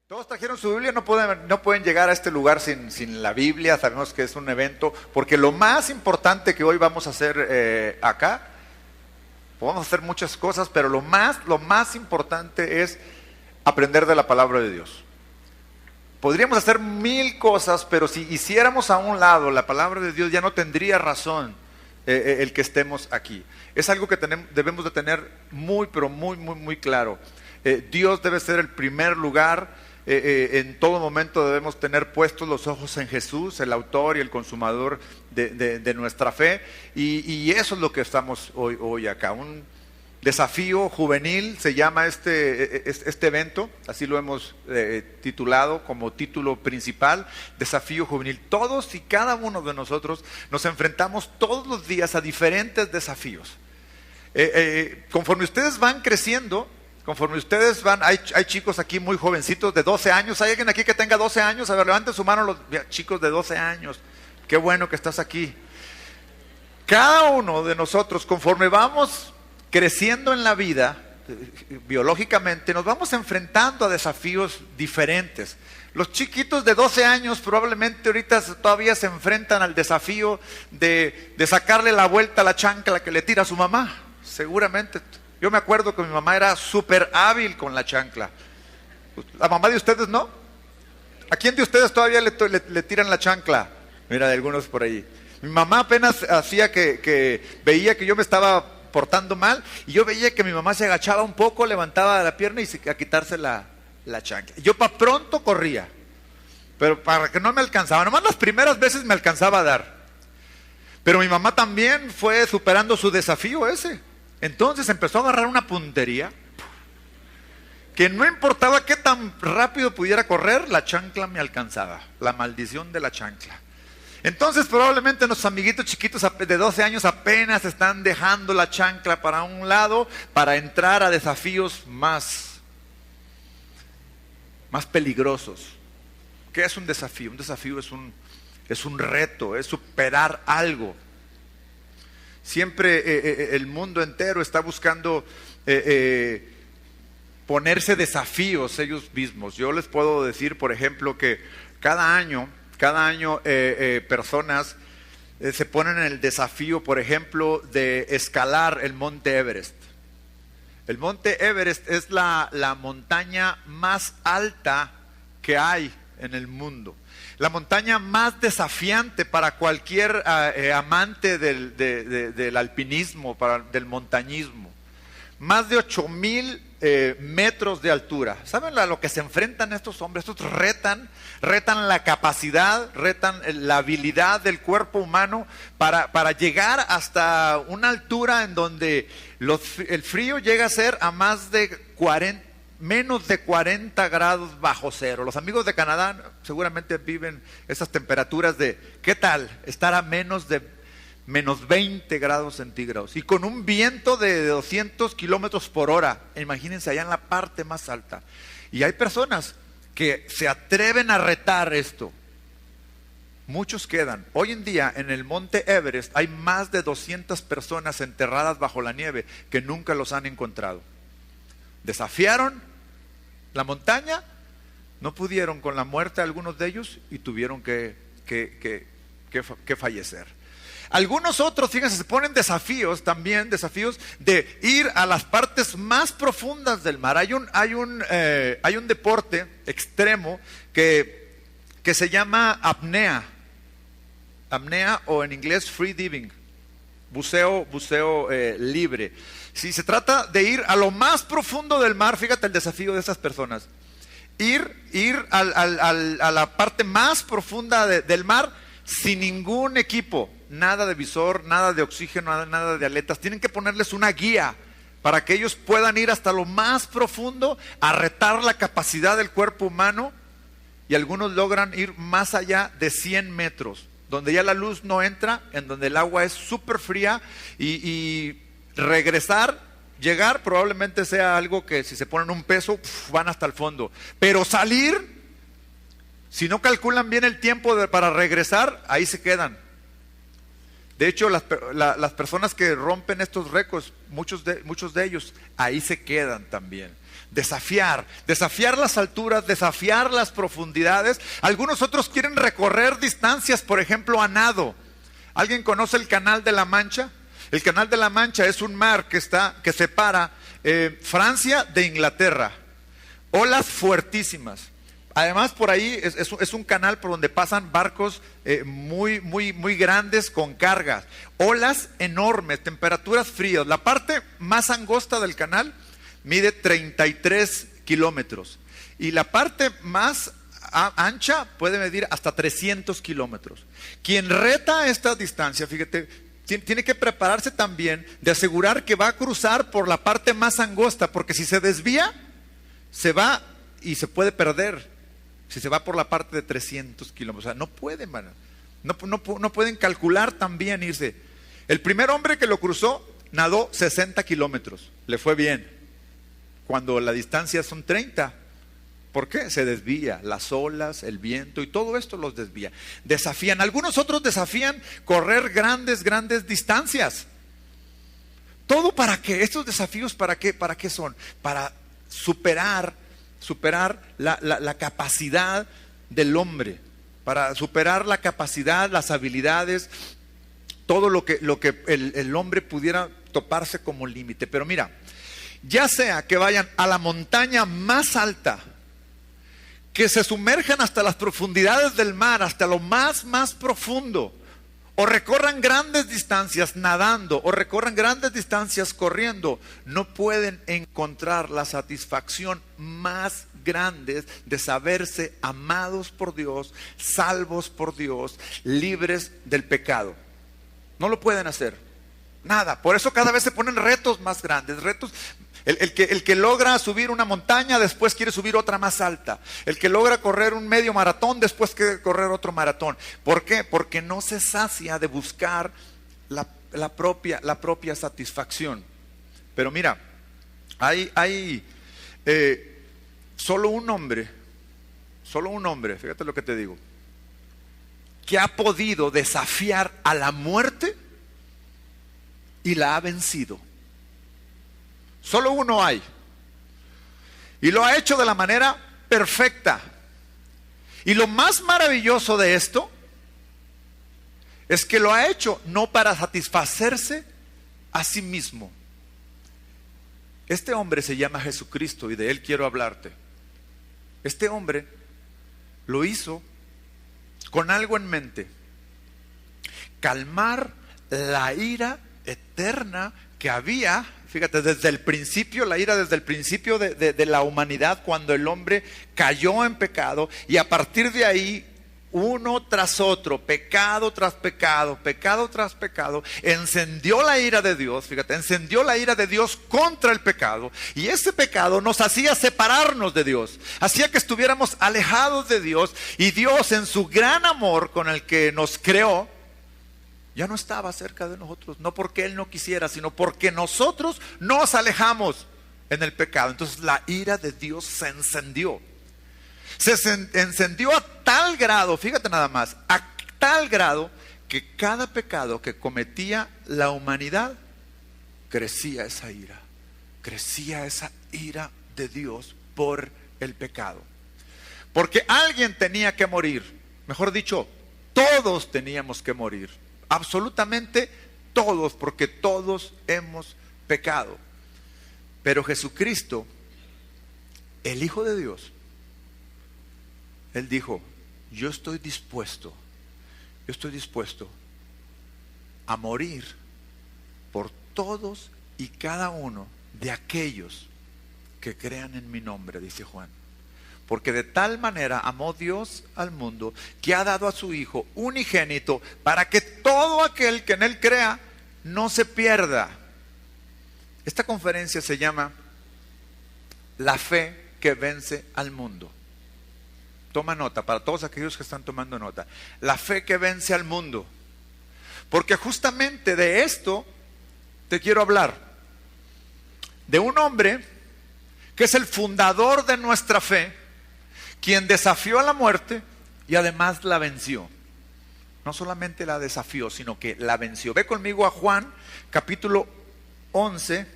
Todos trajeron su Biblia, no pueden llegar a este lugar sin la Biblia. Sabemos que es un evento, porque lo más importante que hoy vamos a hacer acá, podemos hacer muchas cosas, pero lo más importante es aprender de la palabra de Dios. Podríamos hacer mil cosas, pero si hiciéramos a un lado la palabra de Dios, ya no tendría razón el que estemos aquí. Es algo que debemos de tener muy, pero muy claro. Dios debe ser el primer lugar. En todo momento debemos tener puestos los ojos en Jesús, el autor y el consumador de nuestra fe, y eso es lo que estamos hoy acá. Un desafío juvenil se llama este evento, así lo hemos titulado como título principal, desafío juvenil. Todos y cada uno de nosotros nos enfrentamos todos los días a diferentes desafíos. Conforme ustedes van creciendo, hay chicos aquí muy jovencitos de 12 años. ¿Hay alguien aquí que tenga 12 años? A ver, levanten su mano los chicos de 12 años. Qué bueno que estás aquí. Cada uno de nosotros, conforme vamos creciendo en la vida, biológicamente, nos vamos enfrentando a desafíos diferentes. Los chiquitos de 12 años probablemente ahorita todavía se enfrentan al desafío de sacarle la vuelta a la chancla que le tira a su mamá. Seguramente. Yo me acuerdo que mi mamá era súper hábil con la chancla. ¿La mamá de ustedes no? ¿A quién de ustedes todavía le tiran la chancla? Mira, de algunos por ahí. Mi mamá apenas hacía que veía que yo me estaba portando mal, y yo veía que mi mamá se agachaba un poco, levantaba la pierna y a quitarse la chancla. Yo para pronto corría, pero para que no me alcanzaba. Nomás las primeras veces me alcanzaba a dar. Pero mi mamá también fue superando su desafío ese. Entonces empezó a agarrar una puntería que no importaba qué tan rápido pudiera correr, la chancla me alcanzaba. La maldición de la chancla. Entonces probablemente nuestros amiguitos chiquitos de 12 años apenas están dejando la chancla para un lado para entrar a desafíos más peligrosos. ¿Qué es un desafío? Un desafío es un reto, es superar algo. Siempre el mundo entero está buscando ponerse desafíos ellos mismos. Yo les puedo decir, por ejemplo, que cada año personas se ponen en el desafío, por ejemplo, de escalar el Monte Everest. El Monte Everest es la montaña más alta que hay en el mundo. La montaña más desafiante para cualquier amante del alpinismo, del montañismo. Más de 8,000 metros de altura. ¿Saben a lo que se enfrentan estos hombres? Estos retan la capacidad, retan la habilidad del cuerpo humano para llegar hasta una altura en donde el frío llega a ser a menos de 40 grados bajo cero. Los amigos de Canadá seguramente viven esas temperaturas de, ¿qué tal? Estar a menos 20 grados centígrados. Y con un viento de 200 kilómetros por hora. Imagínense allá en la parte más alta. Y hay personas que se atreven a retar esto. Muchos quedan. Hoy en día en el Monte Everest hay más de 200 personas enterradas bajo la nieve que nunca los han encontrado. Desafiaron la montaña, no pudieron con la muerte de algunos de ellos y tuvieron que fallecer. Algunos otros, fíjense, se ponen desafíos de ir a las partes más profundas del mar. Hay un deporte extremo que se llama apnea o en inglés free diving, buceo libre. Si se trata de ir a lo más profundo del mar, fíjate el desafío de esas personas. Ir a la parte más profunda del mar sin ningún equipo, nada de visor, nada de oxígeno, nada de aletas. Tienen que ponerles una guía para que ellos puedan ir hasta lo más profundo, a retar la capacidad del cuerpo humano, y algunos logran ir más allá de 100 metros, donde ya la luz no entra, en donde el agua es súper fría y llegar probablemente sea algo que si se ponen un peso, van hasta el fondo. Pero salir, si no calculan bien el tiempo para regresar, ahí se quedan. De hecho, las personas que rompen estos récords, muchos de ellos, ahí se quedan también. Desafiar las alturas, desafiar las profundidades. Algunos otros quieren recorrer distancias, por ejemplo, a nado. ¿Alguien conoce el Canal de la Mancha? El Canal de la Mancha es un mar que separa Francia de Inglaterra. Olas fuertísimas. Además, por ahí es un canal por donde pasan barcos muy grandes con cargas. Olas enormes, temperaturas frías. La parte más angosta del canal mide 33 kilómetros. Y la parte más ancha puede medir hasta 300 kilómetros. Quien reta esta distancia, fíjate, tiene que prepararse también de asegurar que va a cruzar por la parte más angosta, porque si se desvía, se va y se puede perder. Si se va por la parte de 300 kilómetros, o sea, no pueden, no pueden calcular también irse. El primer hombre que lo cruzó nadó 60 kilómetros, le fue bien. Cuando la distancia son 30, ¿por qué? Se desvía, las olas, el viento y todo esto los desvía. Desafían, algunos otros desafían correr grandes distancias. ¿Todo para qué? Estos desafíos ¿para qué son? Para superar la capacidad del hombre, para superar la capacidad, las habilidades, todo lo que el hombre pudiera toparse como límite. Pero mira, ya sea que vayan a la montaña más alta, que se sumerjan hasta las profundidades del mar, hasta lo más profundo, o recorran grandes distancias nadando, o recorran grandes distancias corriendo, no pueden encontrar la satisfacción más grande de saberse amados por Dios, salvos por Dios, libres del pecado. No lo pueden hacer, nada. Por eso cada vez se ponen retos más grandes, retos. El que logra subir una montaña, después quiere subir otra más alta. El que logra correr un medio maratón, después quiere correr otro maratón. ¿Por qué? Porque no se sacia de buscar la propia satisfacción. Pero mira, hay solo un hombre, fíjate lo que te digo, que ha podido desafiar a la muerte y la ha vencido. Solo uno hay. Y lo ha hecho de la manera perfecta. Y lo más maravilloso de esto es que lo ha hecho no para satisfacerse a sí mismo. Este hombre se llama Jesucristo y de él quiero hablarte. Este hombre lo hizo con algo en mente: calmar la ira eterna que había. Fíjate, desde el principio, la ira desde el principio de la humanidad, cuando el hombre cayó en pecado, y a partir de ahí, uno tras otro, pecado tras pecado, encendió la ira de Dios, fíjate, encendió la ira de Dios contra el pecado, y ese pecado nos hacía separarnos de Dios, hacía que estuviéramos alejados de Dios, y Dios, en su gran amor con el que nos creó, ya no estaba cerca de nosotros, no porque Él no quisiera, sino porque nosotros nos alejamos en el pecado. Entonces la ira de Dios se encendió. Encendió a tal grado, fíjate nada más, a tal grado que cada pecado que cometía la humanidad, crecía esa ira de Dios por el pecado. Porque alguien tenía que morir, mejor dicho, todos teníamos que morir. Absolutamente todos, porque todos hemos pecado. Pero Jesucristo, el Hijo de Dios, Él dijo: yo estoy dispuesto a morir por todos y cada uno de aquellos que crean en mi nombre, dice Juan. Porque de tal manera amó Dios al mundo, que ha dado a su Hijo unigénito, para que todo aquel que en Él crea no se pierda. Esta conferencia se llama La fe que vence al mundo. Toma nota, para todos aquellos que están tomando nota. La fe que vence al mundo. Porque justamente de esto te quiero hablar. De un hombre que es el fundador de nuestra fe, quien desafió a la muerte y además la venció. No solamente la desafió, sino que la venció. Ve conmigo a Juan, capítulo 11.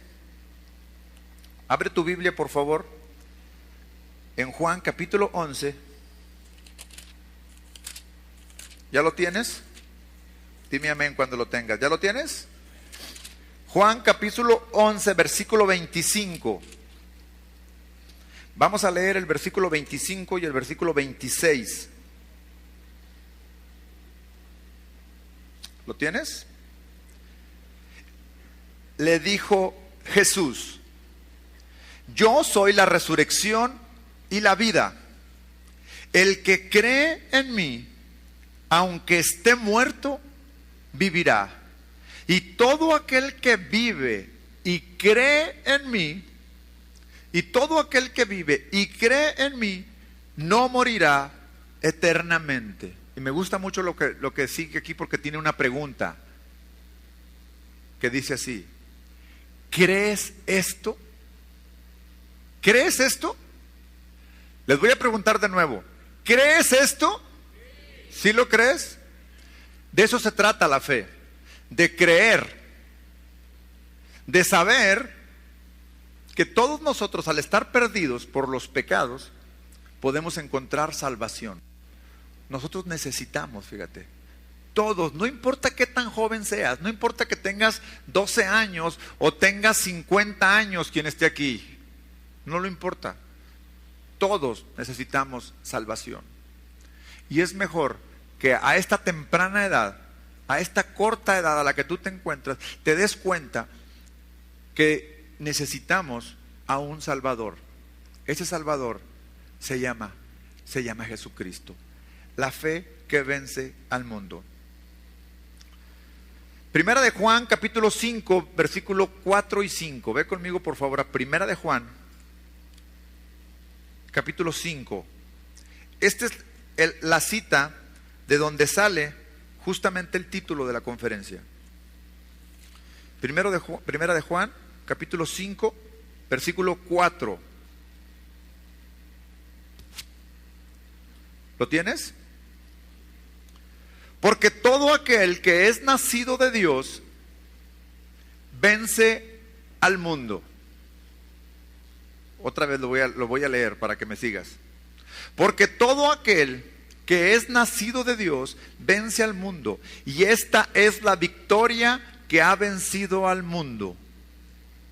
Abre tu Biblia, por favor. en Juan capítulo 11. ¿Ya lo tienes? Dime amén cuando lo tengas. ¿Ya lo tienes? Juan capítulo 11, versículo 25. Vamos a leer el versículo 25 y el versículo 26. ¿Lo tienes? Le dijo Jesús: yo soy la resurrección y la vida. El que cree en mí, aunque esté muerto, vivirá. Y todo aquel que vive y cree en mí, y todo aquel que vive y cree en mí, no morirá eternamente. Y me gusta mucho lo que sigue aquí, porque tiene una pregunta que dice así: ¿crees esto? ¿Crees esto? Les voy a preguntar de nuevo: ¿crees esto? ¿Sí lo crees? De eso se trata la fe, de creer, de saber que todos nosotros, al estar perdidos por los pecados, podemos encontrar salvación. Nosotros necesitamos, fíjate, todos, no importa qué tan joven seas, no importa que tengas 12 años o tengas 50 años quien esté aquí, no lo importa, todos necesitamos salvación. Y es mejor que a esta temprana edad, a esta corta edad a la que tú te encuentras, te des cuenta que necesitamos a un Salvador. Ese Salvador se llama Jesucristo. La fe que vence al mundo. Primera de Juan, capítulo 5, versículo 4 y 5. Ve conmigo por favor a Primera de Juan, capítulo 5. Esta es la cita de donde sale justamente el título de la conferencia. Primera de Juan, capítulo 5, versículo 4. ¿Lo tienes? Porque todo aquel que es nacido de Dios vence al mundo. Otra vez lo voy a leer para que me sigas. Porque todo aquel que es nacido de Dios vence al mundo, y esta es la victoria que ha vencido al mundo: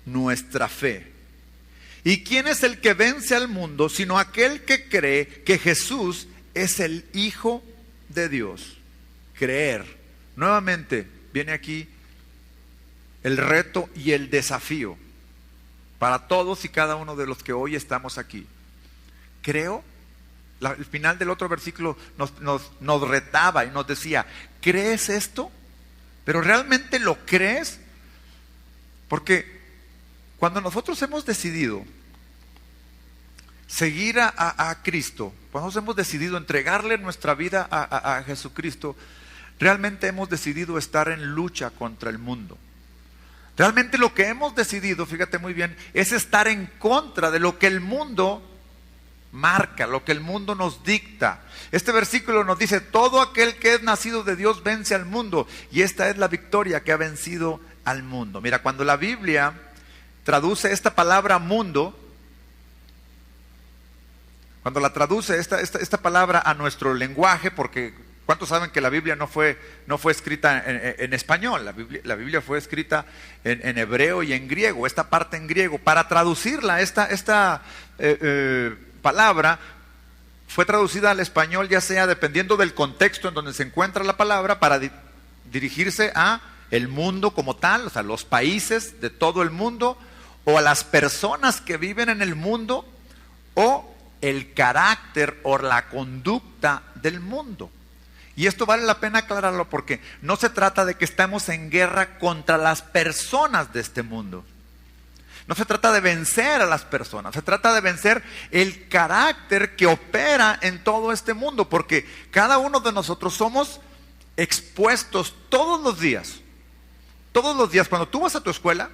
nuestra fe. ¿Y quién es el que vence al mundo sino aquel que cree que Jesús es el Hijo de Dios? Creer. Nuevamente viene aquí el reto y el desafío para todos y cada uno de los que hoy estamos aquí. Creo. El final del otro versículo nos retaba y nos decía: ¿crees esto? ¿Pero realmente lo crees? Porque cuando nosotros hemos decidido seguir a Cristo, cuando hemos decidido entregarle nuestra vida a Jesucristo, realmente hemos decidido estar en lucha contra el mundo. Realmente lo que hemos decidido, fíjate muy bien, es estar en contra de lo que el mundo marca, lo que el mundo nos dicta. Este versículo nos dice: todo aquel que es nacido de Dios vence al mundo, y esta es la victoria que ha vencido al mundo. Mira, cuando la Biblia traduce esta palabra mundo, cuando la traduce esta palabra a nuestro lenguaje, porque ¿cuántos saben que la Biblia no fue escrita en español? La Biblia fue escrita en hebreo y en griego, esta parte en griego. Para traducirla, esta palabra fue traducida al español, ya sea dependiendo del contexto en donde se encuentra la palabra, para dirigirse a el mundo como tal, o sea, los países de todo el mundo, o a las personas que viven en el mundo, o el carácter o la conducta del mundo. Y esto vale la pena aclararlo, porque no se trata de que estamos en guerra contra las personas de este mundo. No se trata de vencer a las personas, se trata de vencer el carácter que opera en todo este mundo, porque cada uno de nosotros somos expuestos todos los días. Todos los días, cuando tú vas a tu escuela,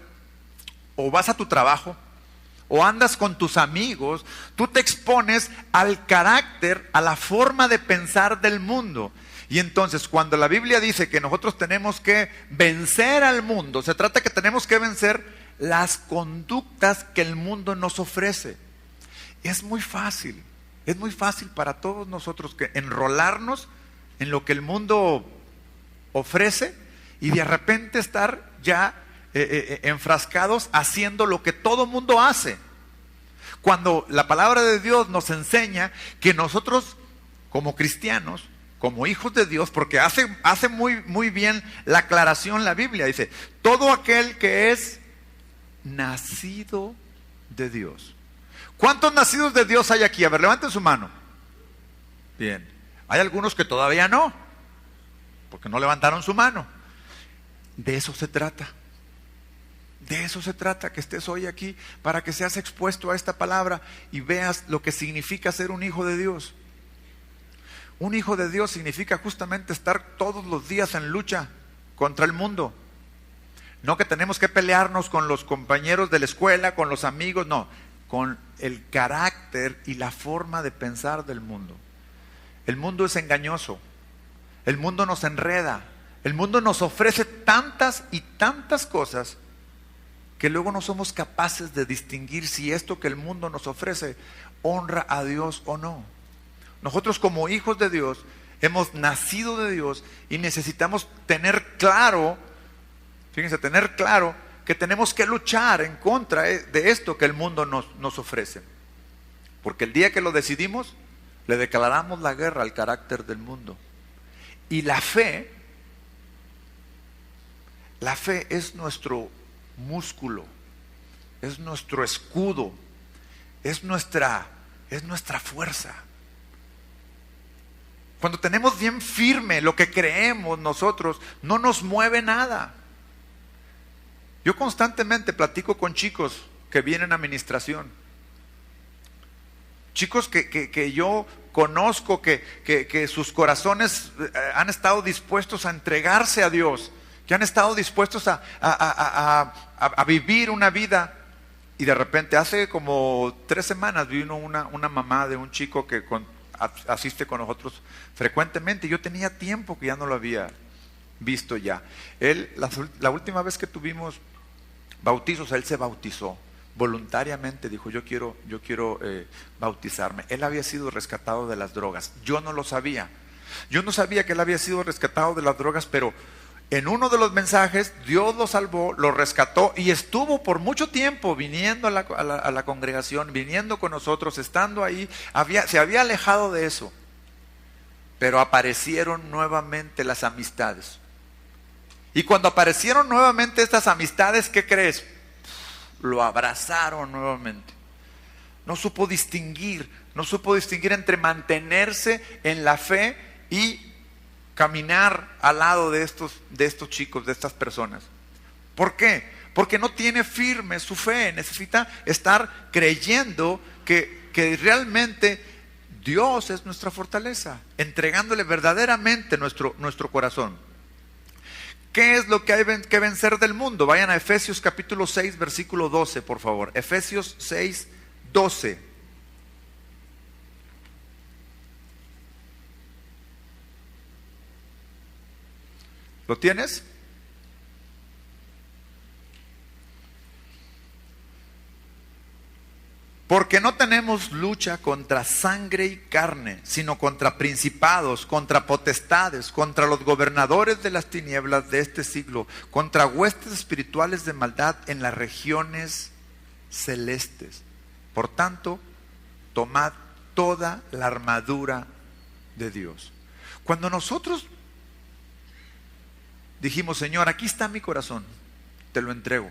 o vas a tu trabajo, o andas con tus amigos, tú te expones al carácter, a la forma de pensar del mundo. Y entonces, cuando la Biblia dice que nosotros tenemos que vencer al mundo, se trata que tenemos que vencer las conductas que el mundo nos ofrece. es muy fácil para todos nosotros que enrolarnos en lo que el mundo ofrece y de repente estar ya enfrascados haciendo lo que todo mundo hace. Cuando la palabra de Dios nos enseña que nosotros como cristianos, como hijos de Dios, porque hace muy bien la aclaración la Biblia, dice, todo aquel que es nacido de Dios. ¿Cuántos nacidos de Dios hay aquí? A ver, levanten su mano. Bien, hay algunos que todavía no, porque no levantaron su mano. De eso se trata. De eso se trata, que estés hoy aquí para que seas expuesto a esta palabra y veas lo que significa ser un hijo de Dios. Un hijo de Dios significa justamente estar todos los días en lucha contra el mundo. No que tenemos que pelearnos con los compañeros de la escuela, con los amigos, no, con el carácter y la forma de pensar del mundo. El mundo es engañoso, el mundo nos enreda, el mundo nos ofrece tantas y tantas cosas que luego no somos capaces de distinguir si esto que el mundo nos ofrece honra a Dios o no. Nosotros como hijos de Dios hemos nacido de Dios y necesitamos tener claro, fíjense, tener claro que tenemos que luchar en contra de esto que el mundo nos ofrece. Porque el día que lo decidimos, le declaramos la guerra al carácter del mundo. Y la fe es nuestro músculo, es nuestro escudo, es nuestra fuerza. Cuando tenemos bien firme lo que creemos nosotros, no nos mueve nada. Yo constantemente platico con chicos que vienen a administración. Chicos que yo conozco que sus corazones han estado dispuestos a entregarse a Dios, que han estado dispuestos a vivir una vida. Y de repente, hace como 3 semanas vino una mamá de un chico que asiste con nosotros frecuentemente. Yo tenía tiempo que ya no lo había visto ya. Él, la última vez que tuvimos bautizos, él se bautizó voluntariamente, dijo yo quiero bautizarme. Él había sido rescatado de las drogas. Yo no lo sabía. Yo no sabía que él había sido rescatado de las drogas, pero en uno de los mensajes Dios lo salvó, lo rescató y estuvo por mucho tiempo viniendo a la congregación, viniendo con nosotros, estando ahí. Se había alejado de eso, pero aparecieron nuevamente las amistades. Y cuando aparecieron nuevamente estas amistades, ¿qué crees? Lo abrazaron nuevamente. No supo distinguir entre mantenerse en la fe y caminar al lado de estos chicos, de estas personas. ¿Por qué? Porque no tiene firme su fe. Necesita estar creyendo que realmente Dios es nuestra fortaleza, entregándole verdaderamente nuestro corazón. ¿Qué es lo que hay que vencer del mundo? Vayan a Efesios capítulo 6, versículo 12, por favor. Efesios 6, 12. ¿Lo tienes? Porque no tenemos lucha contra sangre y carne, sino contra principados, contra potestades, contra los gobernadores de las tinieblas de este siglo, contra huestes espirituales de maldad en las regiones celestes. Por tanto, tomad toda la armadura de Dios. Cuando nosotros dijimos, Señor, aquí está mi corazón, te lo entrego.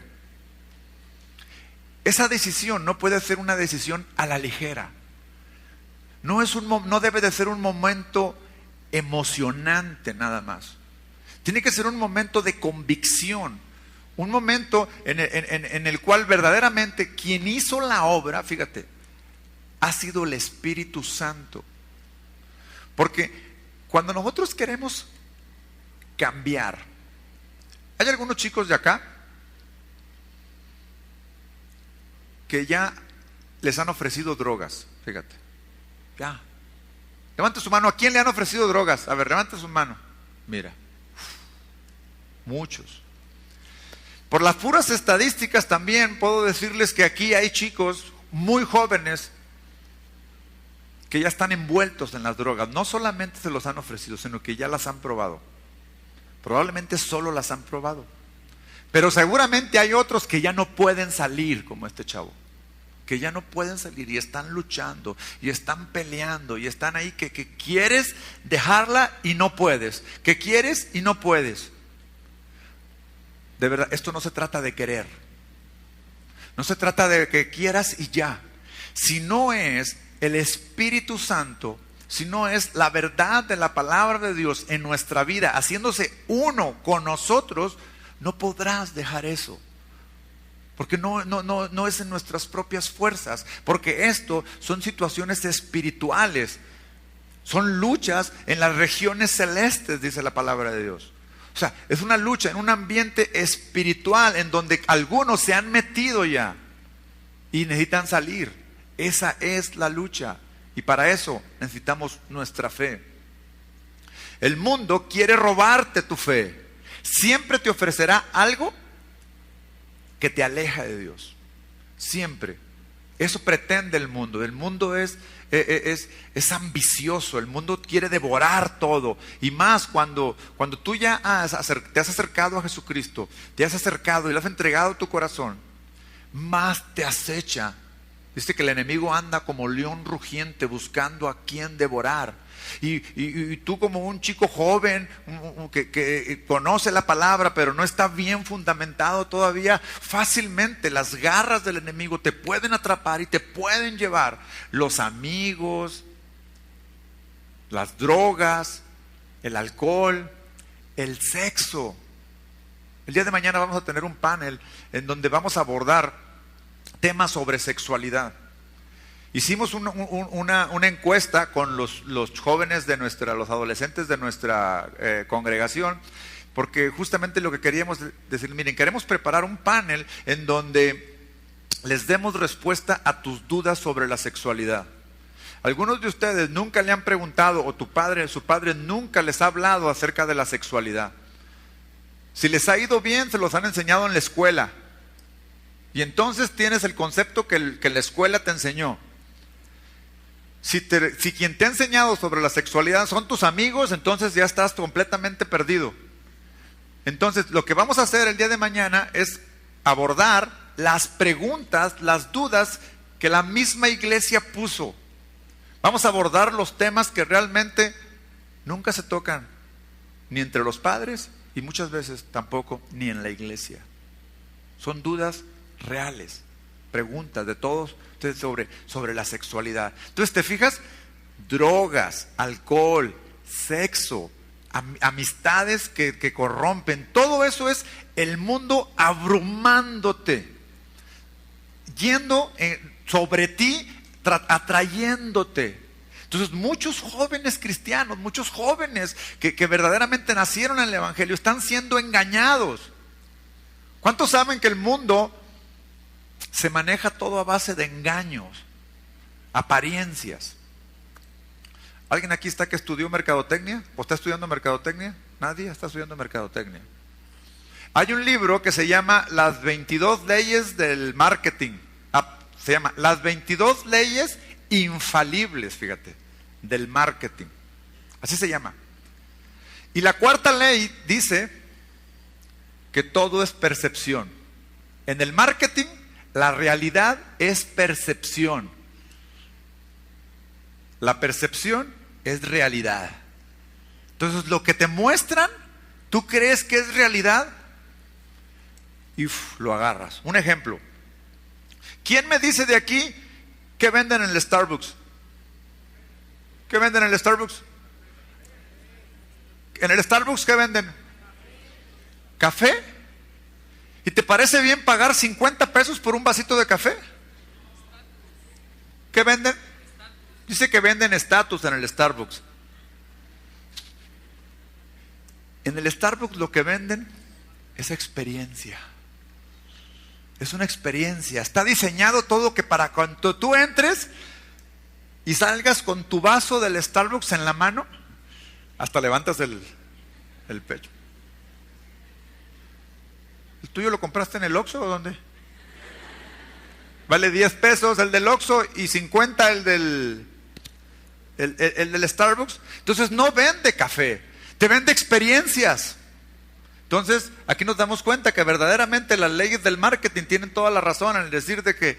Esa decisión no puede ser una decisión a la ligera. No debe de ser un momento emocionante nada más. Tiene que ser un momento de convicción. Un momento en el cual verdaderamente quien hizo la obra, fíjate, ha sido el Espíritu Santo. Porque cuando nosotros queremos cambiar, hay algunos chicos de acá que ya les han ofrecido drogas, fíjate. Ya. Levante su mano. ¿A quién le han ofrecido drogas? A ver, levante su mano. Mira. Muchos. Por las puras estadísticas también puedo decirles que aquí hay chicos muy jóvenes que ya están envueltos en las drogas. No solamente se los han ofrecido, sino que ya las han probado. Probablemente solo las han probado. Pero seguramente hay otros que ya no pueden salir, como este chavo. Que ya no pueden salir y están luchando y están peleando y están ahí que quieres dejarla y no puedes. Que quieres y no puedes. De verdad, esto no se trata de querer. No se trata de que quieras y ya. Si no es el Espíritu Santo, si no es la verdad de la palabra de Dios en nuestra vida, haciéndose uno con nosotros, no podrás dejar eso. Porque no es en nuestras propias fuerzas. Porque esto son situaciones espirituales. Son luchas en las regiones celestes, dice la palabra de Dios. O sea, es una lucha en un ambiente espiritual en donde algunos se han metido ya y necesitan salir. Esa es la lucha. Y para eso necesitamos nuestra fe. El mundo quiere robarte tu fe. Siempre te ofrecerá algo que te aleja de Dios. Siempre. Eso pretende el mundo. El mundo es ambicioso. El mundo quiere devorar todo. Y más cuando tú ya te has acercado a Jesucristo, te has acercado y le has entregado tu corazón, más te acecha. Dice que el enemigo anda como león rugiente buscando a quien devorar. Y tú como un chico joven que conoce la palabra pero no está bien fundamentado todavía, fácilmente las garras del enemigo te pueden atrapar y te pueden llevar. Los amigos, las drogas, el alcohol, el sexo. El día de mañana vamos a tener un panel en donde vamos a abordar temas sobre sexualidad. Hicimos una encuesta con los jóvenes de los adolescentes de nuestra congregación, porque justamente lo que queríamos decir, miren, queremos preparar un panel en donde les demos respuesta a tus dudas sobre la sexualidad. Algunos de ustedes nunca le han preguntado, o su padre nunca les ha hablado acerca de la sexualidad. Si les ha ido bien, se los han enseñado en la escuela. Y entonces tienes el concepto que la escuela te enseñó. Si quien te ha enseñado sobre la sexualidad son tus amigos, entonces ya estás completamente perdido. Entonces lo que vamos a hacer el día de mañana es abordar las preguntas, las dudas que la misma iglesia puso. Vamos a abordar los temas que realmente nunca se tocan, ni entre los padres y muchas veces tampoco ni en la iglesia. Son dudas reales, preguntas de todos ustedes sobre la sexualidad. Entonces, ¿te fijas? Drogas, alcohol, sexo, amistades que corrompen, todo eso es el mundo abrumándote, yendo sobre ti, atrayéndote. Entonces muchos jóvenes cristianos, muchos jóvenes que verdaderamente nacieron en el Evangelio están siendo engañados. ¿Cuántos saben que el mundo se maneja todo a base de engaños, apariencias? ¿Alguien aquí está que estudió mercadotecnia? ¿O está estudiando mercadotecnia? Nadie está estudiando mercadotecnia. Hay un libro que se llama Las 22 leyes del marketing. Se llama Las 22 leyes infalibles, fíjate, del marketing. Así se llama. Y la cuarta ley dice que todo es percepción. En el marketing, la realidad es percepción. La percepción es realidad. Entonces, lo que te muestran, tú crees que es realidad y lo agarras. Un ejemplo. ¿Quién me dice de aquí qué venden en el Starbucks? ¿Qué venden en el Starbucks? ¿En el Starbucks qué venden? ¿Café? ¿Y te parece bien pagar 50 pesos por un vasito de café? ¿Qué venden? Dice que venden estatus en el Starbucks. En el Starbucks lo que venden es experiencia. Es una experiencia. Está diseñado todo que para cuando tú entres y salgas con tu vaso del Starbucks en la mano, hasta levantas el pecho. ¿El tuyo lo compraste en el Oxxo o dónde? Vale 10 pesos el del Oxxo y 50 el del el del Starbucks. Entonces no vende café, te vende experiencias. Entonces, aquí nos damos cuenta que verdaderamente las leyes del marketing tienen toda la razón en decir de que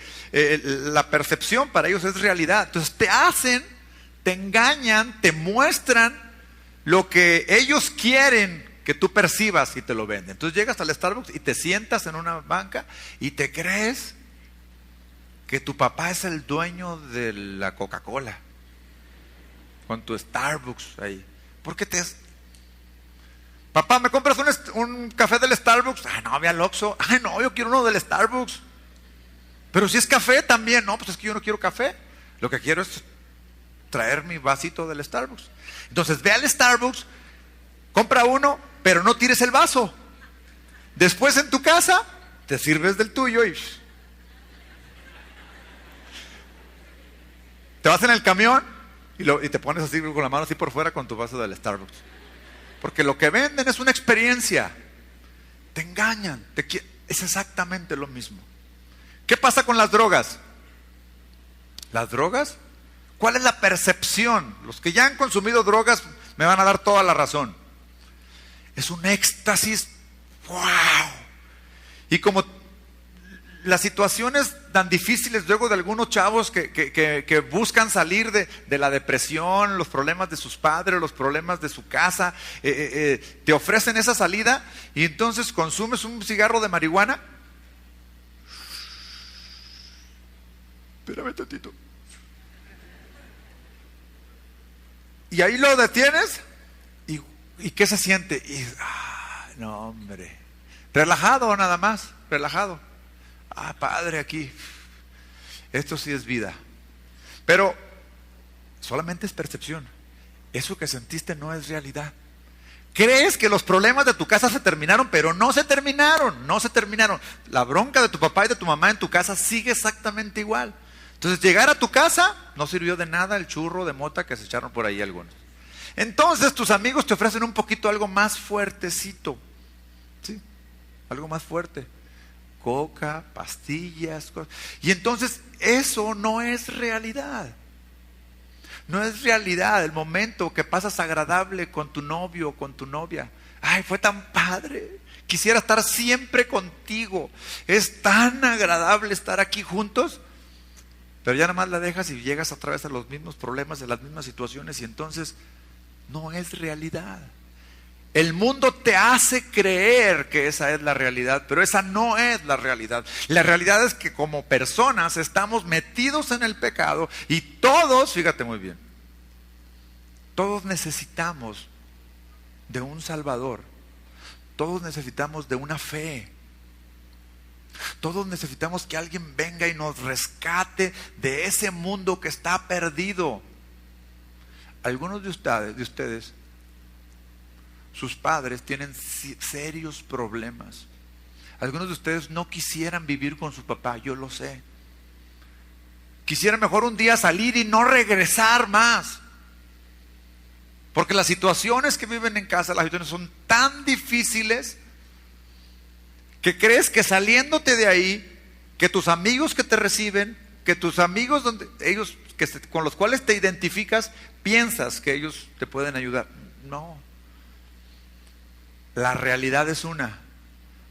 la percepción para ellos es realidad. Entonces te engañan, te muestran lo que ellos quieren que tú percibas y te lo venden. Entonces llegas al Starbucks y te sientas en una banca y te crees que tu papá es el dueño de la Coca-Cola con tu Starbucks ahí. ¿Por qué papá, ¿me compras un café del Starbucks? Ah, no, ve al Oxxo. Ay, no, yo quiero uno del Starbucks. Pero si es café también. No, pues es que yo no quiero café. Lo que quiero es traer mi vasito del Starbucks. Entonces ve al Starbucks, compra uno, pero no tires el vaso. Después en tu casa te sirves del tuyo y te vas en el camión y te pones así con la mano así por fuera con tu vaso del Starbucks. Porque lo que venden es una experiencia. Te engañan. Es exactamente lo mismo. ¿Qué pasa con las drogas? ¿Las drogas? ¿Cuál es la percepción? Los que ya han consumido drogas me van a dar toda la razón. Es un éxtasis. ¡Wow! Y como las situaciones tan difíciles luego de algunos chavos que buscan salir de la depresión, los problemas de sus padres, los problemas de su casa, te ofrecen esa salida y entonces consumes un cigarro de marihuana. Espérame tantito. Y ahí lo detienes y ¿qué se siente? No, hombre, relajado nada más, relajado. Padre, aquí, esto sí es vida. Pero solamente es percepción. Eso que sentiste no es realidad. Crees que los problemas de tu casa se terminaron, pero no se terminaron, no se terminaron. La bronca de tu papá y de tu mamá en tu casa sigue exactamente igual. Entonces llegar a tu casa no sirvió de nada el churro de mota que se echaron por ahí algunos. Entonces tus amigos te ofrecen un poquito algo más fuertecito, ¿sí? Algo más fuerte. Coca, pastillas, cosas. Y entonces eso no es realidad. No es realidad el momento que pasas agradable con tu novio o con tu novia. Ay, fue tan padre. Quisiera estar siempre contigo. Es tan agradable estar aquí juntos. Pero ya nada más la dejas y llegas otra vez a los mismos problemas, a las mismas situaciones y entonces no es realidad. El mundo te hace creer que esa es la realidad, pero esa no es la realidad. La realidad es que como personas estamos metidos en el pecado y todos, fíjate muy bien, todos necesitamos de un Salvador. Todos necesitamos de una fe. Todos necesitamos que alguien venga y nos rescate de ese mundo que está perdido. Algunos de ustedes, sus padres tienen serios problemas. Algunos de ustedes no quisieran vivir con su papá, yo lo sé. Quisieran mejor un día salir y no regresar más. Porque las situaciones que viven en casa, las situaciones son tan difíciles que crees que saliéndote de ahí, que tus amigos que te reciben, que tus amigos con los cuales te identificas, piensas que ellos te pueden ayudar. No. La realidad es una.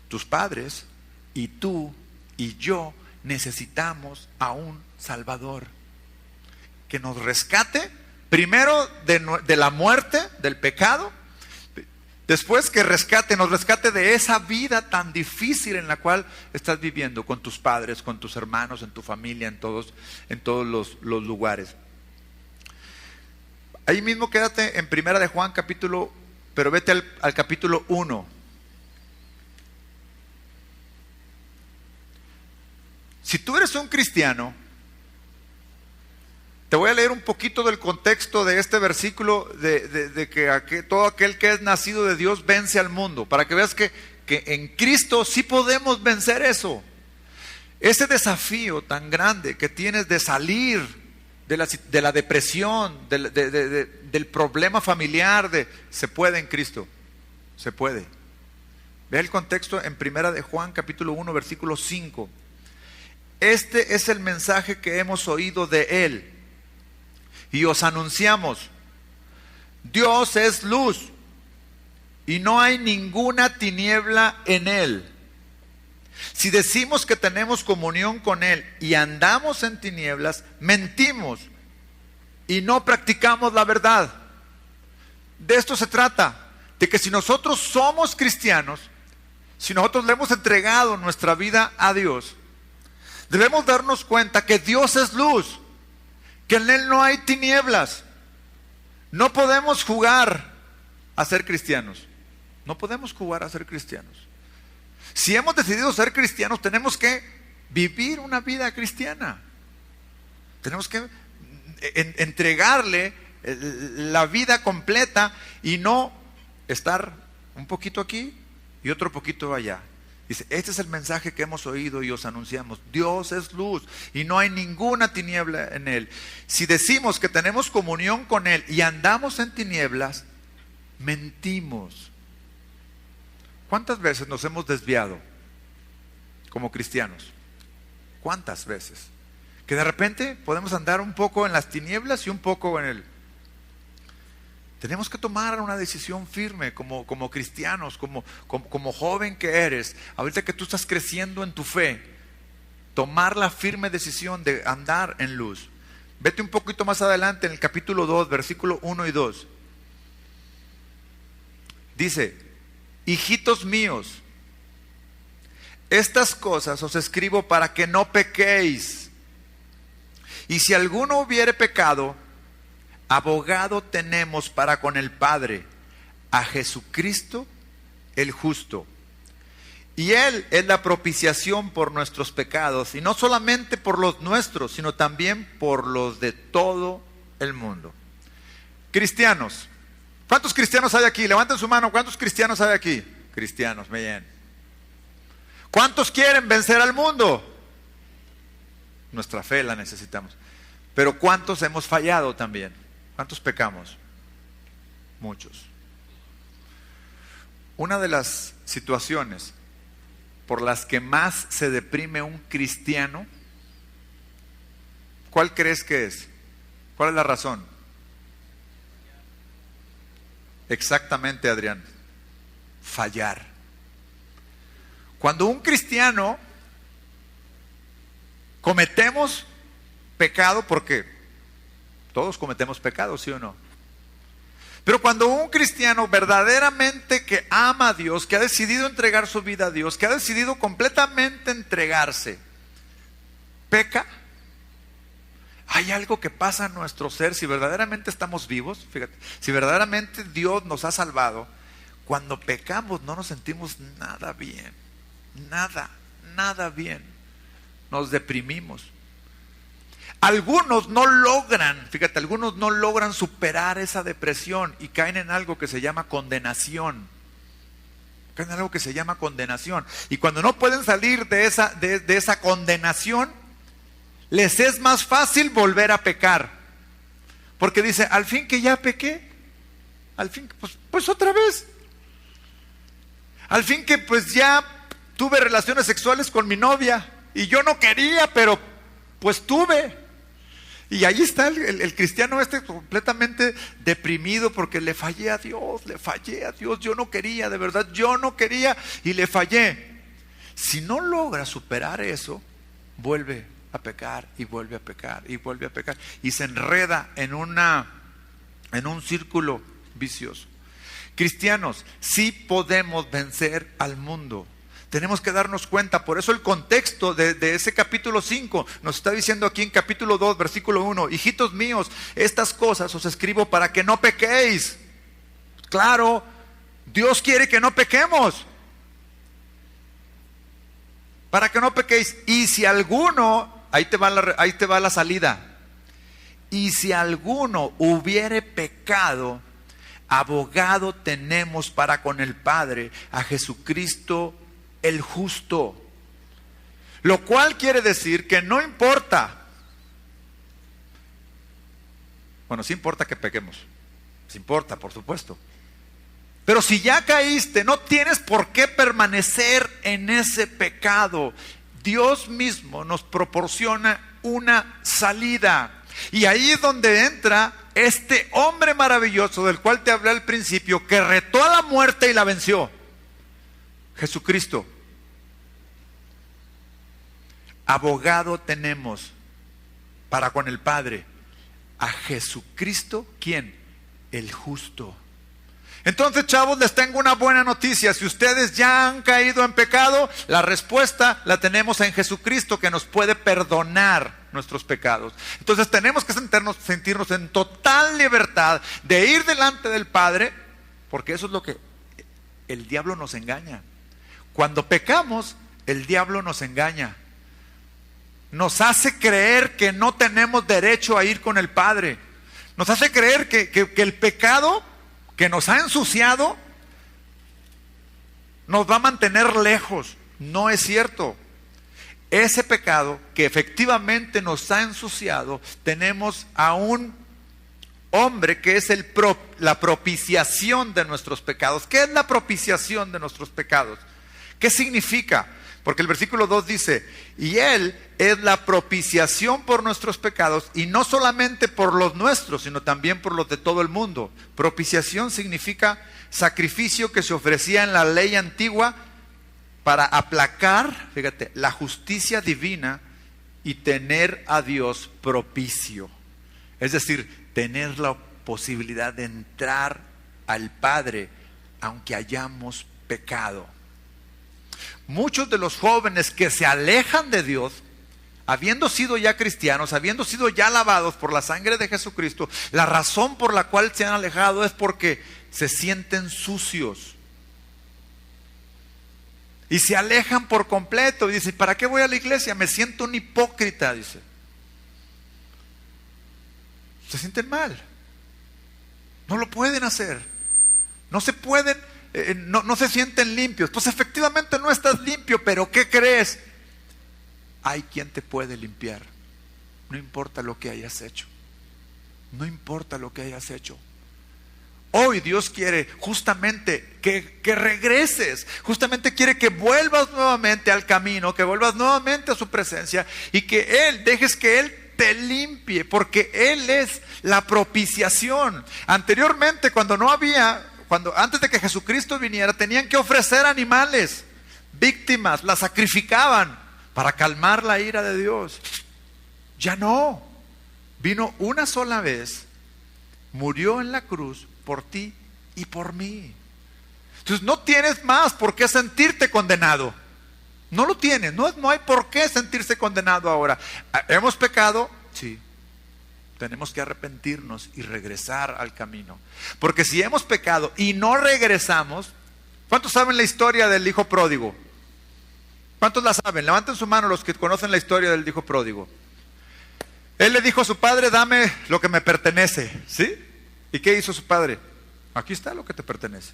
Tus padres y tú y yo necesitamos a un Salvador que nos rescate primero de la muerte, del pecado, después que nos rescate de esa vida tan difícil en la cual estás viviendo con tus padres, con tus hermanos, en tu familia, en todos los lugares. Ahí mismo quédate en Primera de Juan pero vete al capítulo 1. Si tú eres un cristiano, te voy a leer un poquito del contexto de este versículo de que todo aquel que es nacido de Dios vence al mundo, para que veas que en Cristo sí podemos vencer eso. Ese desafío tan grande que tienes de salir de la depresión, del problema familiar, se puede en Cristo, se puede. Ve el contexto en Primera de Juan capítulo 1 versículo 5. Este es el mensaje que hemos oído de Él y os anunciamos: Dios es luz y no hay ninguna tiniebla en Él. Si decimos que tenemos comunión con Él y andamos en tinieblas, mentimos y no practicamos la verdad. De esto se trata, de que si nosotros somos cristianos, si nosotros le hemos entregado nuestra vida a Dios, debemos darnos cuenta que Dios es luz, que en Él no hay tinieblas. No podemos jugar a ser cristianos. No podemos jugar a ser cristianos. Si hemos decidido ser cristianos, tenemos que vivir una vida cristiana. Tenemos que entregarle la vida completa y no estar un poquito aquí y otro poquito allá. Dice, este es el mensaje que hemos oído y os anunciamos: Dios es luz y no hay ninguna tiniebla en Él. Si decimos que tenemos comunión con Él y andamos en tinieblas, mentimos. ¿Cuántas veces nos hemos desviado como cristianos? ¿Cuántas veces? Que de repente podemos andar un poco en las tinieblas y un poco en Él. Tenemos que tomar una decisión firme como cristianos, como joven que eres. Ahorita que tú estás creciendo en tu fe, tomar la firme decisión de andar en luz. Vete un poquito más adelante en el capítulo 2, versículo 1 y 2. Dice: hijitos míos, estas cosas os escribo para que no pequéis. Y si alguno hubiere pecado, abogado tenemos para con el Padre, a Jesucristo el justo. Y Él es la propiciación por nuestros pecados, y no solamente por los nuestros, sino también por los de todo el mundo. Cristianos. ¿Cuántos cristianos hay aquí? Levanten su mano. ¿Cuántos cristianos hay aquí? Cristianos, bien. ¿Cuántos quieren vencer al mundo? Nuestra fe la necesitamos. Pero ¿cuántos hemos fallado también? ¿Cuántos pecamos? Muchos. Una de las situaciones por las que más se deprime un cristiano, ¿cuál crees que es? ¿Cuál es la razón? Exactamente, Adrián. Fallar. Cuando un cristiano cometemos pecado, porque todos cometemos pecado, ¿sí o no? Pero cuando un cristiano verdaderamente que ama a Dios, que ha decidido entregar su vida a Dios, que ha decidido completamente entregarse, peca, hay algo que pasa en nuestro ser. Si verdaderamente estamos vivos, fíjate, si verdaderamente Dios nos ha salvado, cuando pecamos no nos sentimos nada bien, nada bien, nos deprimimos. Algunos no logran, fíjate, algunos no logran superar esa depresión y caen en algo que se llama condenación. Caen en algo que se llama condenación. Y cuando no pueden salir de esa condenación, les es más fácil volver a pecar. Porque dice, al fin que ya pequé, al fin, pues otra vez. Al fin que pues ya tuve relaciones sexuales con mi novia y yo no quería, pero pues tuve. Y ahí está el cristiano completamente deprimido porque le fallé a Dios, yo no quería, de verdad, yo no quería y le fallé. Si no logra superar eso, vuelve a pecar y vuelve a pecar y vuelve a pecar y se enreda en un círculo vicioso. Cristianos, sí podemos vencer al mundo. Tenemos que darnos cuenta. Por eso el contexto de ese capítulo 5 nos está diciendo aquí en capítulo 2, versículo 1: hijitos míos, estas cosas os escribo para que no pequéis. Claro, Dios quiere que no pequemos. Para que no pequéis. Y si alguno, ahí te va la salida. Y si alguno hubiere pecado, abogado tenemos para con el Padre, a Jesucristo el justo. Lo cual quiere decir que no importa. Bueno, sí importa que pequemos. Sí importa, por supuesto. Pero si ya caíste, no tienes por qué permanecer en ese pecado. Dios mismo nos proporciona una salida. Y ahí es donde entra este hombre maravilloso del cual te hablé al principio, que retó a la muerte y la venció. Jesucristo. Abogado tenemos para con el Padre, a Jesucristo, ¿quién? El justo. Entonces, chavos, les tengo una buena noticia. Si ustedes ya han caído en pecado, la respuesta la tenemos en Jesucristo, que nos puede perdonar nuestros pecados. Entonces tenemos que sentirnos en total libertad de ir delante del Padre, porque eso es lo que el diablo nos engaña. Cuando pecamos, el diablo nos engaña. Nos hace creer que no tenemos derecho a ir con el Padre. Nos hace creer que el pecado que nos ha ensuciado nos va a mantener lejos. No es cierto. Ese pecado que efectivamente nos ha ensuciado, tenemos a un hombre que es la propiciación de nuestros pecados. ¿Qué es la propiciación de nuestros pecados? ¿Qué significa? Porque el versículo 2 dice, y Él es la propiciación por nuestros pecados, y no solamente por los nuestros, sino también por los de todo el mundo. Propiciación significa sacrificio que se ofrecía en la ley antigua para aplacar, fíjate, la justicia divina y tener a Dios propicio. Es decir, tener la posibilidad de entrar al Padre aunque hayamos pecado. Muchos de los jóvenes que se alejan de Dios, habiendo sido ya cristianos, habiendo sido ya lavados por la sangre de Jesucristo, la razón por la cual se han alejado es porque se sienten sucios. Y se alejan por completo. Y dicen, ¿para qué voy a la iglesia? Me siento un hipócrita, dice. Se sienten mal. No lo pueden hacer. No se pueden, no se sienten limpios. Pues efectivamente no estás limpio, pero ¿qué crees? Hay quien te puede limpiar. No importa lo que hayas hecho. No importa lo que hayas hecho. Hoy Dios quiere justamente que regreses, justamente quiere que vuelvas nuevamente al camino, que vuelvas nuevamente a su presencia y que dejes que Él te limpie, porque Él es la propiciación. Anteriormente, antes de que Jesucristo viniera, tenían que ofrecer animales, víctimas, las sacrificaban para calmar la ira de Dios. Ya no, vino una sola vez, murió en la cruz por ti y por mí. Entonces no tienes más por qué sentirte condenado. No lo tienes, no hay por qué sentirse condenado ahora. ¿Hemos pecado? Sí. Tenemos que arrepentirnos y regresar al camino. Porque si hemos pecado y no regresamos, ¿cuántos saben la historia del hijo pródigo? ¿Cuántos la saben? Levanten su mano los que conocen la historia del hijo pródigo. Él le dijo a su padre, dame lo que me pertenece, ¿sí? ¿Y qué hizo su padre? Aquí está lo que te pertenece.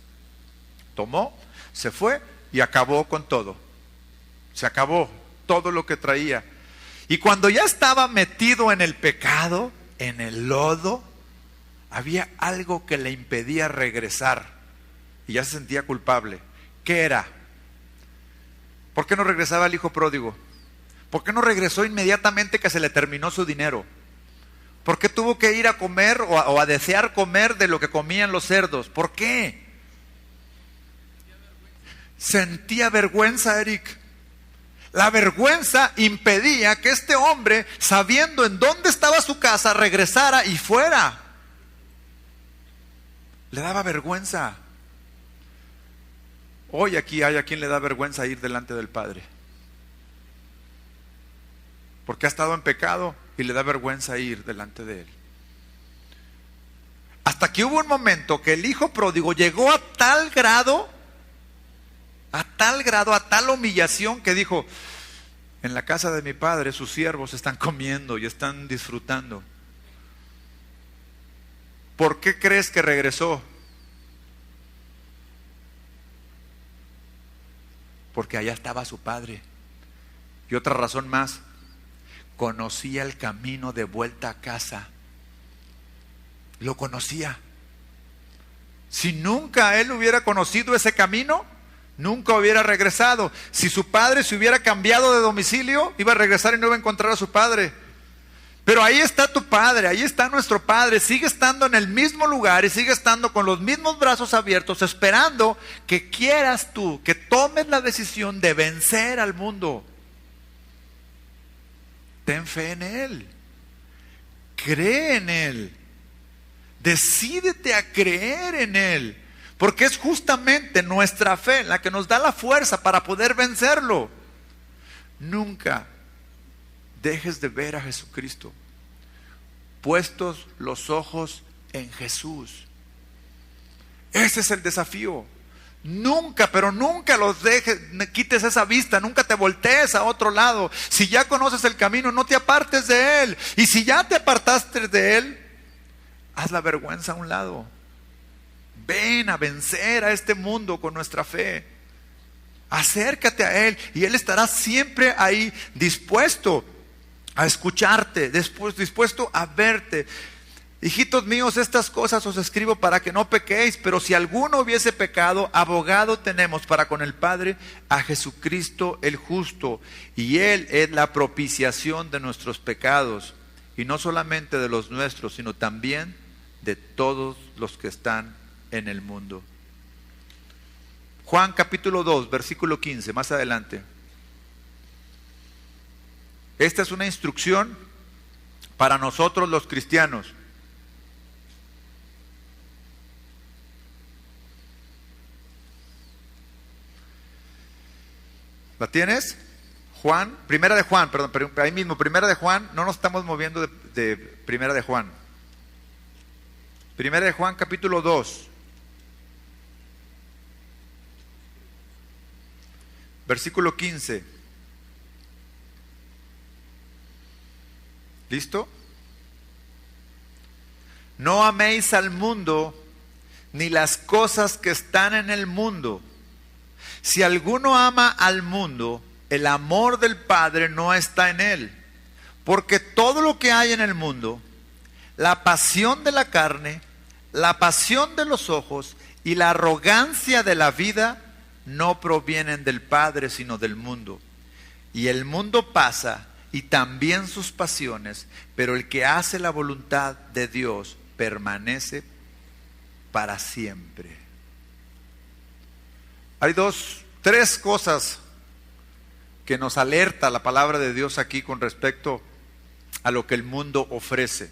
Tomó, se fue y acabó con todo. Se acabó todo lo que traía. Y cuando ya estaba metido en el pecado, en el lodo, había algo que le impedía regresar. Y ya se sentía culpable. ¿Qué era? ¿Por qué no regresaba el hijo pródigo? ¿Por qué no regresó inmediatamente que se le terminó su dinero? ¿Por qué tuvo que ir a comer o a desear comer de lo que comían los cerdos? ¿Por qué? Sentía vergüenza, Eric. La vergüenza impedía que este hombre, sabiendo en dónde estaba su casa, regresara y fuera. Le daba vergüenza. Hoy aquí hay a quien le da vergüenza ir delante del Padre. Porque ha estado en pecado y le da vergüenza ir delante de Él. Hasta que hubo un momento que el hijo pródigo llegó a tal grado, a tal humillación que dijo, en la casa de mi padre sus siervos están comiendo y están disfrutando. ¿Por qué crees que regresó? Porque allá estaba su padre. Y otra razón más, conocía el camino de vuelta a casa. Lo conocía. Si nunca él hubiera conocido ese camino, nunca hubiera regresado. Si su padre se hubiera cambiado de domicilio, iba a regresar y no iba a encontrar a su padre. Pero ahí está tu Padre, ahí está nuestro Padre, sigue estando en el mismo lugar y sigue estando con los mismos brazos abiertos, esperando que quieras tú, que tomes la decisión de vencer al mundo. Ten fe en Él, cree en Él, decídete a creer en Él, porque es justamente nuestra fe la que nos da la fuerza para poder vencerlo. Nunca dejes de ver a Jesucristo. Puestos los ojos en Jesús. Ese es el desafío. Nunca, pero nunca los dejes, quites esa vista, nunca te voltees a otro lado. Si ya conoces el camino, no te apartes de él. Y si ya te apartaste de él, haz la vergüenza a un lado. Ven a vencer a este mundo con nuestra fe. Acércate a él y él estará siempre ahí dispuesto a escucharte, dispuesto a verte. Hijitos míos, estas cosas os escribo para que no pequéis, pero si alguno hubiese pecado, abogado tenemos para con el Padre a Jesucristo el justo, y Él es la propiciación de nuestros pecados, y no solamente de los nuestros, sino también de todos los que están en el mundo. Juan capítulo 2, versículo 15, más adelante. Esta es una instrucción para nosotros los cristianos. ¿La tienes? Juan, primera de Juan, perdón, pero ahí mismo, primera de Juan, no nos estamos moviendo de primera de Juan. Primera de Juan capítulo 2. Versículo 15. ¿Listo? No améis al mundo ni las cosas que están en el mundo. Si alguno ama al mundo, el amor del Padre no está en él. Porque todo lo que hay en el mundo, la pasión de la carne, la pasión de los ojos y la arrogancia de la vida, no provienen del Padre, sino del mundo. Y el mundo pasa, y también sus pasiones, pero el que hace la voluntad de Dios permanece para siempre. Hay tres cosas que nos alerta la palabra de Dios aquí con respecto a lo que el mundo ofrece,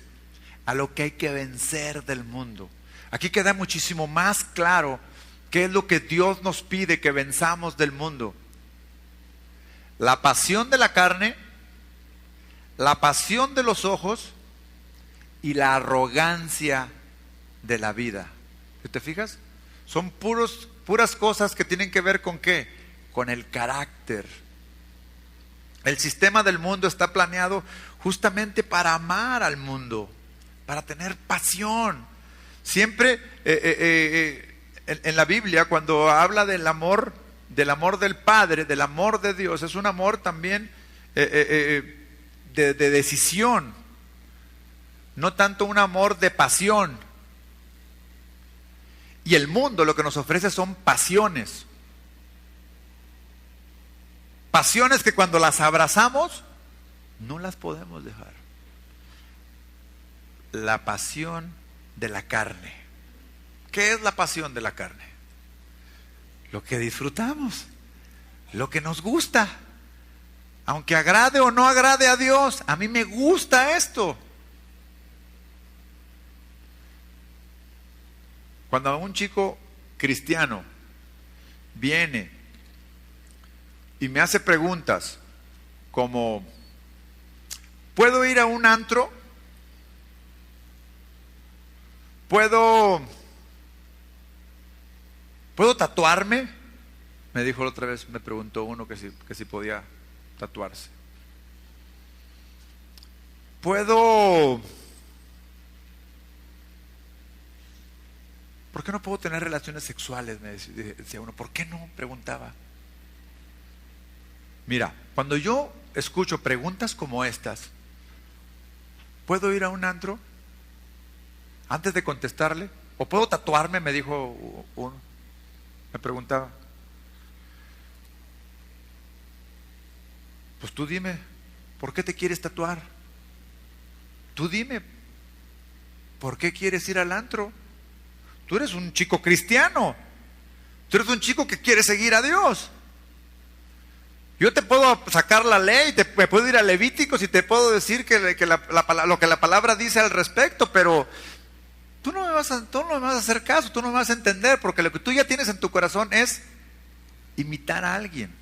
a lo que hay que vencer del mundo. Aquí queda muchísimo más claro qué es lo que Dios nos pide que venzamos del mundo. La pasión de la carne, la pasión de los ojos y la arrogancia de la vida. ¿Te fijas? Son puras cosas que tienen que ver con ¿qué? Con el carácter. El sistema del mundo está planeado justamente para amar al mundo, para tener pasión. Siempre en la Biblia, cuando habla del amor del Padre, del amor de Dios, es un amor también de decisión, no tanto un amor de pasión. Y el mundo lo que nos ofrece son pasiones. Pasiones que cuando las abrazamos, no las podemos dejar. La pasión de la carne. ¿Qué es la pasión de la carne? Lo que disfrutamos, lo que nos gusta. Aunque agrade o no agrade a Dios, a mí me gusta esto. Cuando un chico cristiano viene y me hace preguntas como, ¿puedo ir a un antro? ¿Puedo tatuarme? Me dijo la otra vez, me preguntó uno que si podía tatuarse. ¿Por qué no puedo tener relaciones sexuales? Me decía uno. ¿Por qué no? Preguntaba. Mira, cuando yo escucho preguntas como estas, ¿puedo ir a un antro? Antes de contestarle, ¿o puedo tatuarme? Me dijo uno. Me preguntaba. Pues tú dime, ¿por qué te quieres tatuar? Tú dime, ¿por qué quieres ir al antro? Tú eres un chico cristiano. Tú eres un chico que quiere seguir a Dios. Yo te puedo sacar la ley, me puedo ir a Levíticos y te puedo decir lo que la palabra dice al respecto, pero tú no me vas a hacer caso, tú no me vas a entender, porque lo que tú ya tienes en tu corazón es imitar a alguien,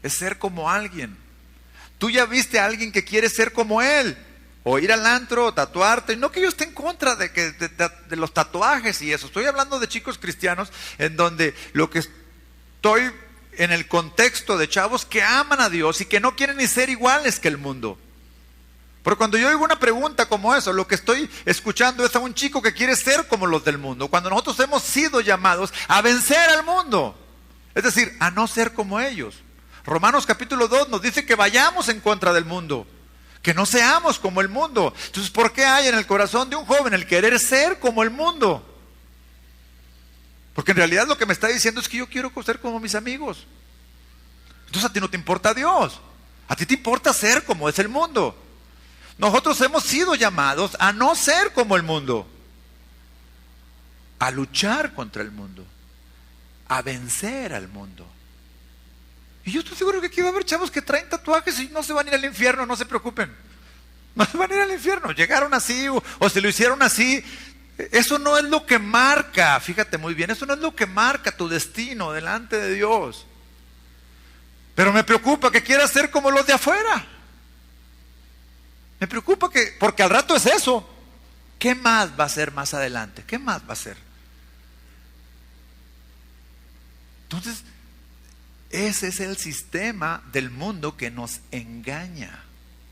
es ser como alguien. Tú ya viste a alguien que quiere ser como él, o ir al antro, o tatuarte. No que yo esté en contra de los tatuajes y eso. Estoy hablando de chicos cristianos en donde lo que estoy en el contexto de chavos que aman a Dios y que no quieren ni ser iguales que el mundo. Porque cuando yo oigo una pregunta como eso, lo que estoy escuchando es a un chico que quiere ser como los del mundo, cuando nosotros hemos sido llamados a vencer al mundo, es decir, a no ser como ellos. Romanos capítulo 2 nos dice que vayamos en contra del mundo, que no seamos como el mundo. Entonces, ¿por qué hay en el corazón de un joven el querer ser como el mundo? Porque en realidad lo que me está diciendo es que yo quiero ser como mis amigos. Entonces a ti no te importa Dios, a ti te importa ser como es el mundo. Nosotros hemos sido llamados a no ser como el mundo, a luchar contra el mundo, a vencer al mundo. Y yo estoy seguro que aquí va a haber chavos que traen tatuajes y no se van a ir al infierno, no se preocupen. No se van a ir al infierno, llegaron así o se lo hicieron así. Eso no es lo que marca, fíjate muy bien, eso no es lo que marca tu destino delante de Dios. Pero me preocupa que quieras ser como los de afuera. Me preocupa porque al rato es eso. ¿Qué más va a ser más adelante? ¿Qué más va a ser? Entonces, ese es el sistema del mundo que nos engaña,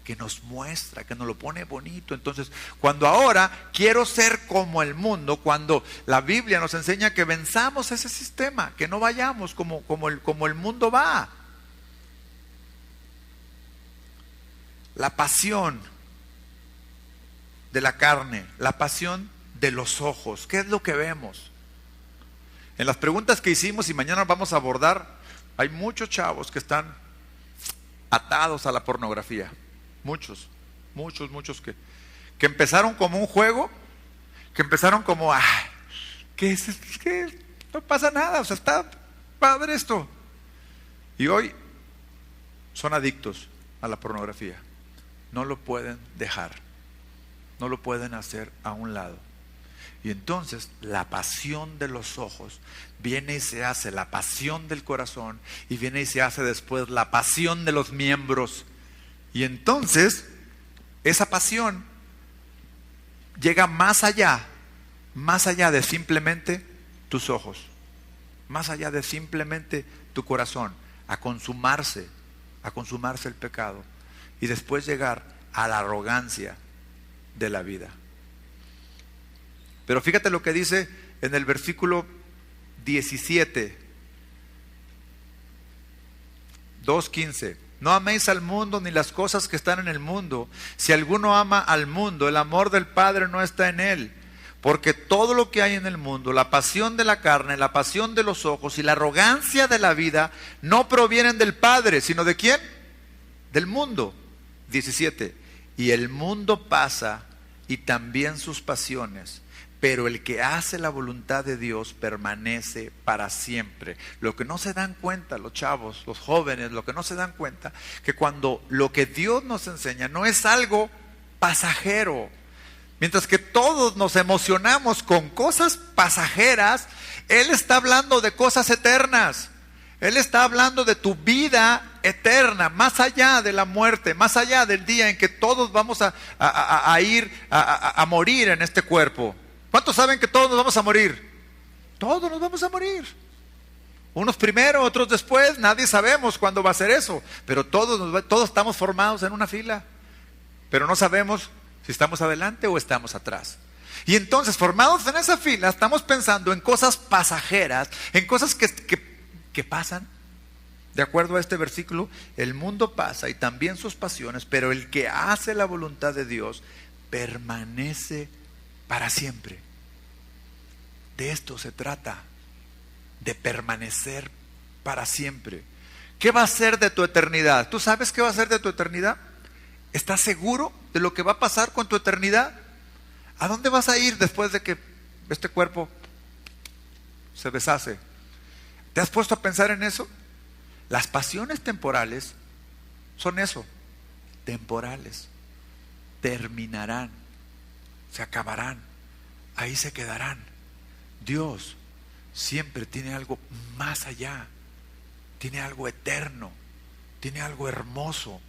que nos muestra, que nos lo pone bonito. Entonces, cuando ahora quiero ser como el mundo, cuando la Biblia nos enseña que venzamos ese sistema, que no vayamos como el mundo va. La pasión de la carne, la pasión de los ojos. ¿Qué es lo que vemos? En las preguntas que hicimos y mañana vamos a abordar, hay muchos chavos que están atados a la pornografía. Muchos que empezaron como un juego, que empezaron como, que no pasa nada, o sea, está padre esto. Y hoy son adictos a la pornografía. No lo pueden dejar, no lo pueden hacer a un lado. Y entonces la pasión de los ojos viene y se hace la pasión del corazón, y viene y se hace después la pasión de los miembros. Y entonces esa pasión llega más allá de simplemente tus ojos, más allá de simplemente tu corazón, a consumarse el pecado, y después llegar a la arrogancia de la vida. Pero fíjate lo que dice en el versículo 17, 2:15. No améis al mundo ni las cosas que están en el mundo. Si alguno ama al mundo, el amor del Padre no está en él. Porque todo lo que hay en el mundo, la pasión de la carne, la pasión de los ojos y la arrogancia de la vida, no provienen del Padre, sino ¿de quién? Del mundo. 17. Y el mundo pasa y también sus pasiones, pero el que hace la voluntad de Dios permanece para siempre. Lo que no se dan cuenta los chavos, los jóvenes, lo que no se dan cuenta, que cuando lo que Dios nos enseña no es algo pasajero, mientras que todos nos emocionamos con cosas pasajeras, Él está hablando de cosas eternas. Él está hablando de tu vida eterna, más allá de la muerte, más allá del día en que todos vamos a ir a morir en este cuerpo. ¿Cuántos saben que todos nos vamos a morir? Todos nos vamos a morir. Unos primero, otros después, nadie sabemos cuándo va a ser eso, pero todos estamos formados en una fila, pero no sabemos si estamos adelante o estamos atrás. Y entonces, formados en esa fila, estamos pensando en cosas pasajeras, en cosas que pasan. De acuerdo a este versículo, el mundo pasa y también sus pasiones, pero el que hace la voluntad de Dios permanece para siempre. De esto se trata, de permanecer para siempre. ¿Qué va a ser de tu eternidad? ¿Tú sabes qué va a ser de tu eternidad? ¿Estás seguro de lo que va a pasar con tu eternidad? ¿A dónde vas a ir después de que este cuerpo se deshace? ¿Te has puesto a pensar en eso? Las pasiones temporales son eso, temporales. Terminarán, se acabarán, ahí se quedarán. Dios siempre tiene algo más allá, tiene algo eterno, tiene algo hermoso,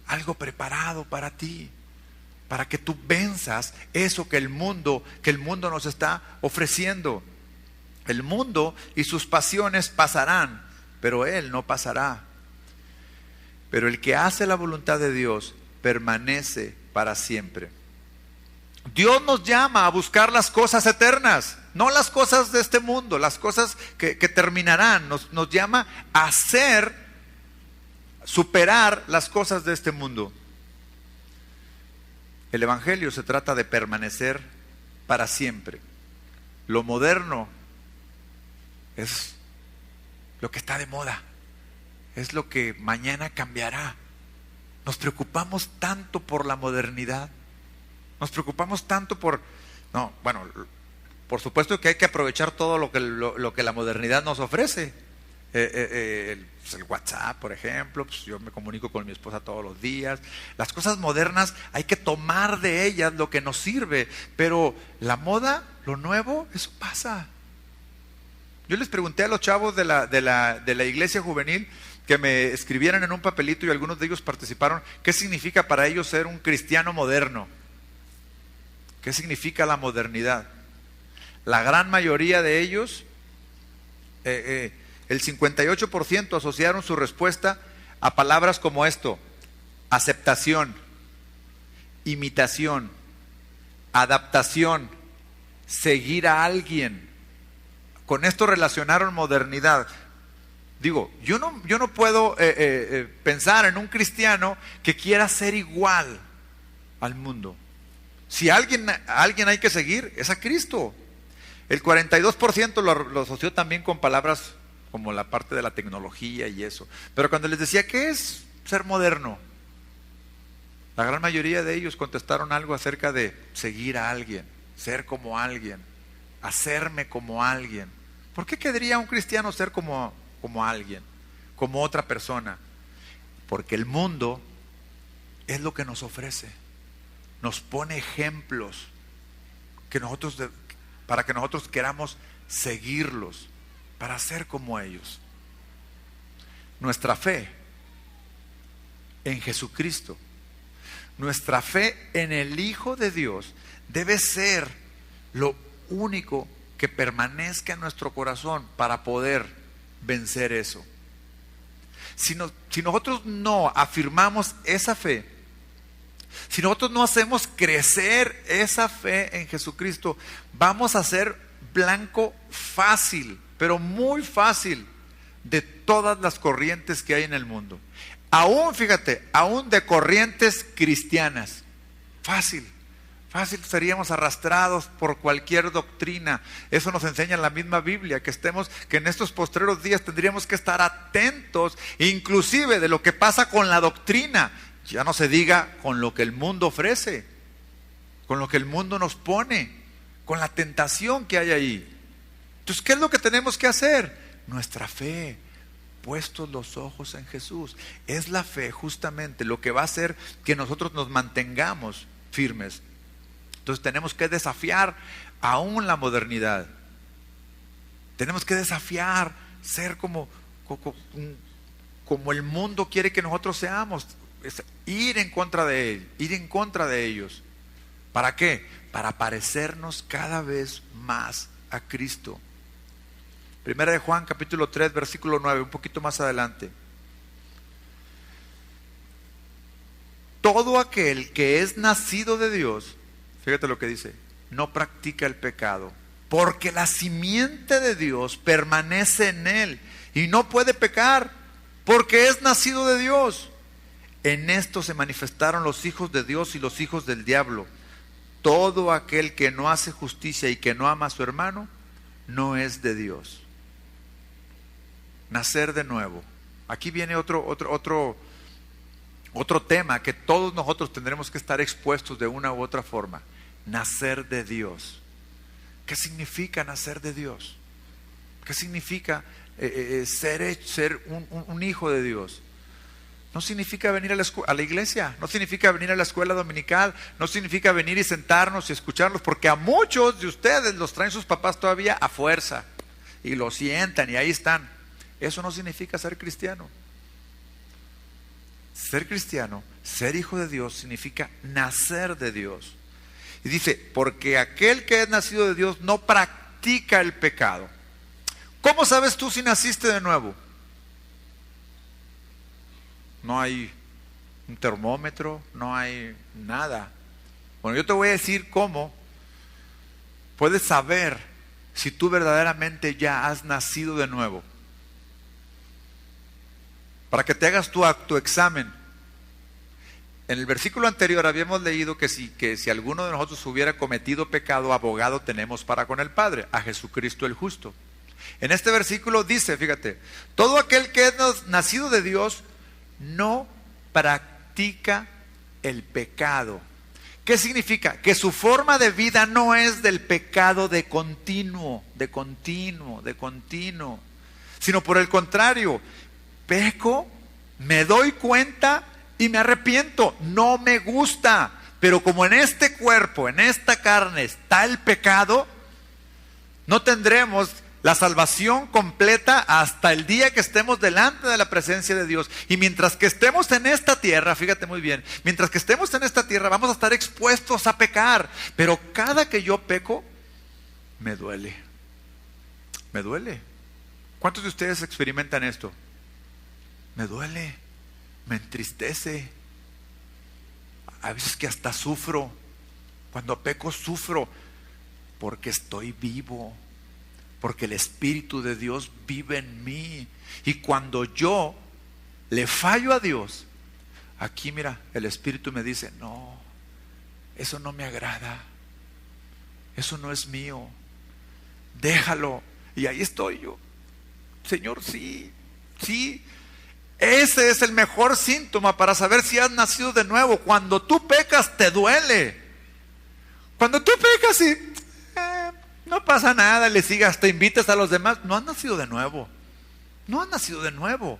algo preparado para ti, para que tú venzas eso que el mundo nos está ofreciendo. El mundo y sus pasiones pasarán, pero Él no pasará. Pero el que hace la voluntad de Dios permanece para siempre. Dios nos llama a buscar las cosas eternas, no las cosas de este mundo, las cosas que terminarán. Nos llama a superar las cosas de este mundo. El Evangelio se trata de permanecer para siempre. Lo moderno es lo que está de moda, es lo que mañana cambiará. Nos preocupamos tanto por la modernidad, nos preocupamos tanto por supuesto que hay que aprovechar todo lo que la modernidad nos ofrece. El WhatsApp, por ejemplo, pues yo me comunico con mi esposa todos los días. Las cosas modernas hay que tomar de ellas lo que nos sirve, pero la moda, lo nuevo, eso pasa. Yo les pregunté a los chavos de la iglesia juvenil que me escribieran en un papelito, y algunos de ellos participaron, ¿qué significa para ellos ser un cristiano moderno? ¿Qué significa la modernidad? La gran mayoría de ellos, el 58% asociaron su respuesta a palabras como esto: aceptación, imitación, adaptación, seguir a alguien. Con esto relacionaron modernidad. Digo, yo no puedo pensar en un cristiano que quiera ser igual al mundo. Si a alguien hay que seguir, es a Cristo. El 42% lo asoció también con palabras como la parte de la tecnología y eso. Pero cuando les decía, ¿qué es ser moderno?, la gran mayoría de ellos contestaron algo acerca de seguir a alguien, ser como alguien, hacerme como alguien. ¿Por qué querría un cristiano ser como alguien, como otra persona? Porque el mundo es lo que nos ofrece. Nos pone ejemplos para que nosotros queramos seguirlos, para ser como ellos. Nuestra fe en Jesucristo, nuestra fe en el Hijo de Dios debe ser lo único que permanezca en nuestro corazón para poder vencer eso. Si nosotros no afirmamos esa fe, si nosotros no hacemos crecer esa fe en Jesucristo, vamos a ser blanco fácil, pero muy fácil, de todas las corrientes que hay en el mundo. Aún, fíjate, aún de corrientes cristianas. Fácil seríamos arrastrados por cualquier doctrina. Eso nos enseña la misma Biblia, que en estos postreros días tendríamos que estar atentos, inclusive de lo que pasa con la doctrina. Ya no se diga con lo que el mundo ofrece, con lo que el mundo nos pone, con la tentación que hay ahí. Entonces, ¿qué es lo que tenemos que hacer? Nuestra fe, puestos los ojos en Jesús. Es la fe justamente lo que va a hacer que nosotros nos mantengamos firmes. Entonces tenemos que desafiar aún la modernidad. Tenemos que desafiar ser como el mundo quiere que nosotros seamos. Ir en contra de él, ir en contra de ellos. ¿Para qué? Para parecernos cada vez más a Cristo. Primera de Juan, capítulo 3, versículo 9, un poquito más adelante. Todo aquel que es nacido de Dios, fíjate lo que dice, no practica el pecado, porque la simiente de Dios permanece en él y no puede pecar, porque es nacido de Dios. En esto se manifestaron los hijos de Dios y los hijos del diablo. Todo aquel que no hace justicia y que no ama a su hermano, no es de Dios. Nacer de nuevo. Aquí viene otro Otro tema que todos nosotros tendremos que estar expuestos de una u otra forma: nacer de Dios. ¿Qué significa nacer de Dios? ¿Qué significa ser un hijo de Dios? No significa venir a la iglesia, no significa venir a la escuela dominical, no significa venir y sentarnos y escucharlos, porque a muchos de ustedes los traen sus papás todavía a fuerza y los sientan y ahí están. Eso no significa ser cristiano. Ser cristiano, ser hijo de Dios, significa nacer de Dios. Y dice, porque aquel que es nacido de Dios no practica el pecado. ¿Cómo sabes tú si naciste de nuevo? No hay un termómetro, no hay nada. Bueno, yo te voy a decir cómo puedes saber si tú verdaderamente ya has nacido de nuevo. Para que te hagas tu examen. En el versículo anterior habíamos leído que si alguno de nosotros hubiera cometido pecado, abogado tenemos para con el Padre, a Jesucristo el justo. En este versículo dice, fíjate, todo aquel que es nacido de Dios no practica el pecado. ¿Qué significa? Que su forma de vida no es del pecado de continuo, sino por el contrario, peco, me doy cuenta y me arrepiento, no me gusta, pero como en este cuerpo, en esta carne está el pecado, no tendremos la salvación completa hasta el día que estemos delante de la presencia de Dios. Y mientras que estemos en esta tierra, fíjate muy bien, mientras que estemos en esta tierra vamos a estar expuestos a pecar, pero cada que yo peco, me duele. Me duele. ¿Cuántos de ustedes experimentan esto? Me duele, me entristece. A veces que hasta sufro. Cuando peco sufro porque estoy vivo, porque el Espíritu de Dios vive en mí. Y cuando yo le fallo a Dios, aquí mira, el Espíritu me dice, no, eso no me agrada, eso no es mío, déjalo. Y ahí estoy yo, Señor, sí. Ese es el mejor síntoma para saber si has nacido de nuevo. Cuando tú pecas te duele. Cuando tú pecas y no pasa nada, le sigas, te invitas a los demás, no has nacido de nuevo. No has nacido de nuevo.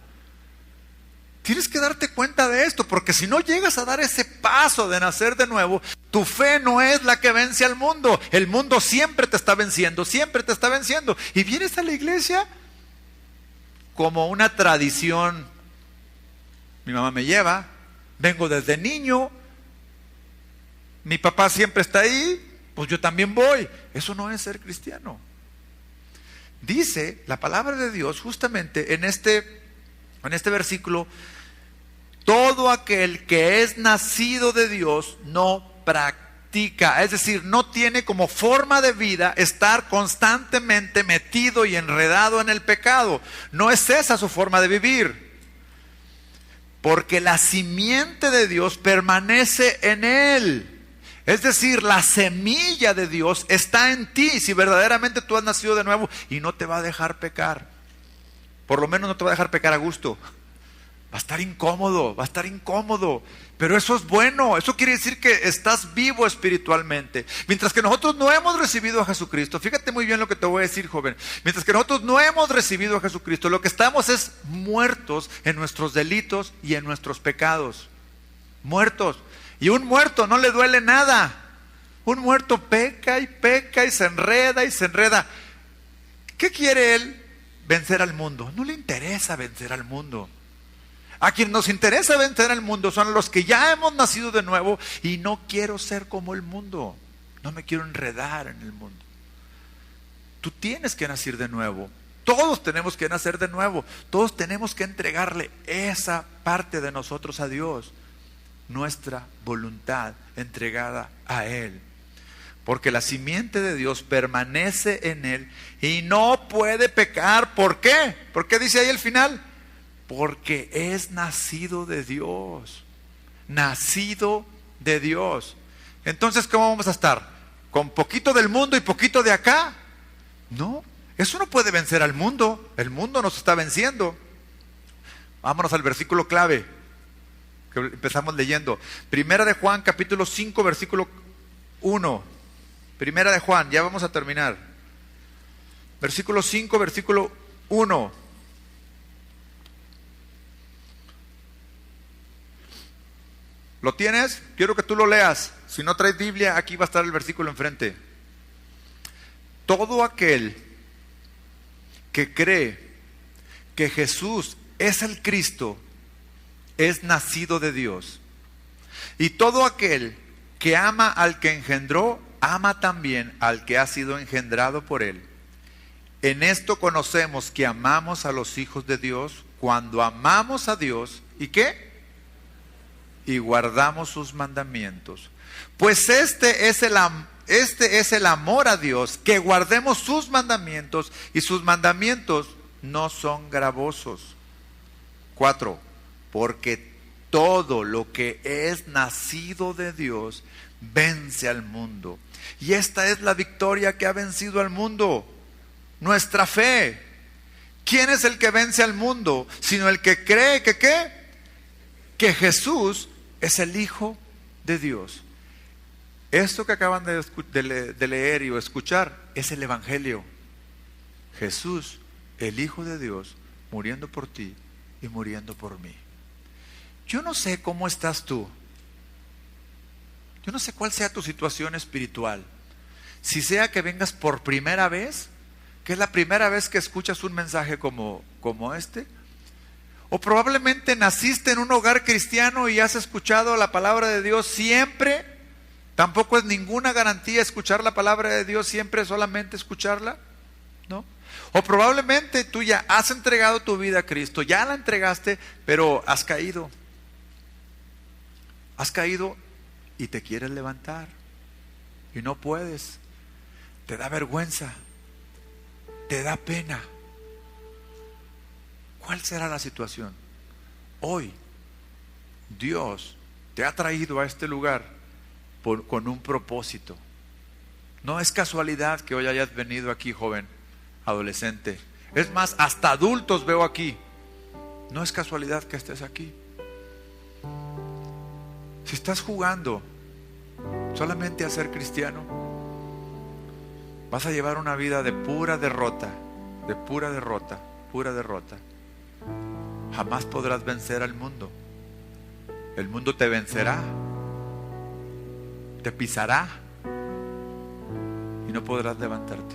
Tienes que darte cuenta de esto, porque si no llegas a dar ese paso de nacer de nuevo, tu fe no es la que vence al mundo. El mundo siempre te está venciendo, siempre te está venciendo. Y vienes a la iglesia como una tradición. Mi mamá me lleva, vengo desde niño, mi papá siempre está ahí, pues yo también voy. Eso no es ser cristiano. Dice la palabra de Dios justamente en este versículo, todo aquel que es nacido de Dios no practica, es decir, no tiene como forma de vida estar constantemente metido y enredado en el pecado. No es esa su forma de vivir. Porque la simiente de Dios permanece en él. Es decir, la semilla de Dios está en ti. Si verdaderamente tú has nacido de nuevo, y no te va a dejar pecar. Por lo menos no te va a dejar pecar a gusto. Va a estar incómodo. Pero eso es bueno. Eso quiere decir que estás vivo espiritualmente. Mientras que nosotros no hemos recibido a Jesucristo, fíjate muy bien lo que te voy a decir, joven. Mientras que nosotros no hemos recibido a Jesucristo, lo que estamos es muertos en nuestros delitos y en nuestros pecados. Muertos. Y un muerto no le duele nada. Un muerto peca y se enreda. ¿Qué quiere él? Vencer al mundo. No le interesa vencer al mundo. A quien nos interesa vencer al mundo son los que ya hemos nacido de nuevo y no quiero ser como el mundo. No me quiero enredar en el mundo. Tú tienes que nacer de nuevo. Todos tenemos que nacer de nuevo. Todos tenemos que entregarle esa parte de nosotros a Dios. Nuestra voluntad entregada a Él. Porque la simiente de Dios permanece en Él y no puede pecar. ¿Por qué? ¿Por qué dice ahí el final? Porque es nacido de Dios. Nacido de Dios. Entonces, ¿cómo vamos a estar? ¿Con poquito del mundo y poquito de acá? No, eso no puede vencer al mundo. El mundo nos está venciendo. Vámonos al versículo clave. que empezamos leyendo. Primera de Juan, capítulo 5, versículo 1. Primera de Juan, ya vamos a terminar. Versículo 5, versículo 1. ¿Lo tienes? Quiero que tú lo leas. Si no traes Biblia, aquí va a estar el versículo enfrente. Todo aquel que cree que Jesús es el Cristo es nacido de Dios. Y todo aquel que ama al que engendró, ama también al que ha sido engendrado por él. En esto conocemos que amamos a los hijos de Dios cuando amamos a Dios. ¿Y qué? Y guardamos sus mandamientos. Pues este es el amor a Dios, que guardemos sus mandamientos, y sus mandamientos no son gravosos. 4. Porque todo lo que es nacido de Dios vence al mundo. Y esta es la victoria que ha vencido al mundo: nuestra fe. ¿Quién es el que vence al mundo? Sino el que cree que ¿qué? Que Jesús es el Hijo de Dios. Esto que acaban de leer y escuchar es el Evangelio. Jesús, el Hijo de Dios, muriendo por ti y muriendo por mí. Yo no sé cómo estás tú. Yo no sé cuál sea tu situación espiritual. Si sea que vengas por primera vez, que es la primera vez que escuchas un mensaje como este, o probablemente naciste en un hogar cristiano y has escuchado la palabra de Dios siempre. Tampoco es ninguna garantía escuchar la palabra de Dios siempre, solamente escucharla, ¿no? O probablemente tú ya has entregado tu vida a Cristo, ya la entregaste, pero has caído. Has caído y te quieres levantar y no puedes. Te da vergüenza, te da pena. ¿Cuál será la situación? Hoy Dios te ha traído a este lugar con un propósito. No es casualidad que hoy hayas venido aquí, joven, adolescente. Es más, hasta adultos veo aquí. No es casualidad que estés aquí. Si estás jugando solamente a ser cristiano, vas a llevar una vida de pura derrota, de pura derrota, pura derrota. Jamás podrás vencer al mundo. El mundo te vencerá, te pisará y no podrás levantarte.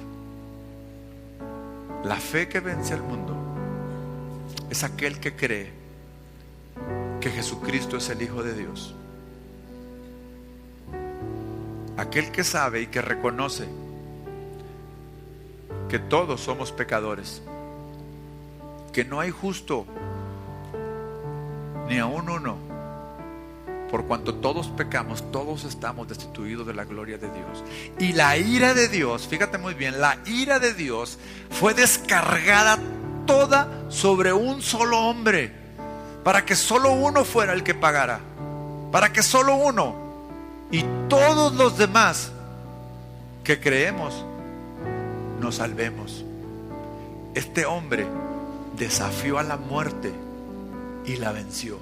La fe que vence al mundo es aquel que cree que Jesucristo es el Hijo de Dios. Aquel que sabe y que reconoce que todos somos pecadores, que no hay justo ni aun uno, por cuanto todos pecamos, todos estamos destituidos de la gloria de Dios. Y la ira de Dios, fíjate muy bien, la ira de Dios fue descargada toda sobre un solo hombre, para que solo uno fuera el que pagara, para que solo uno, y todos los demás que creemos nos salvemos. Este hombre desafió a la muerte y la venció.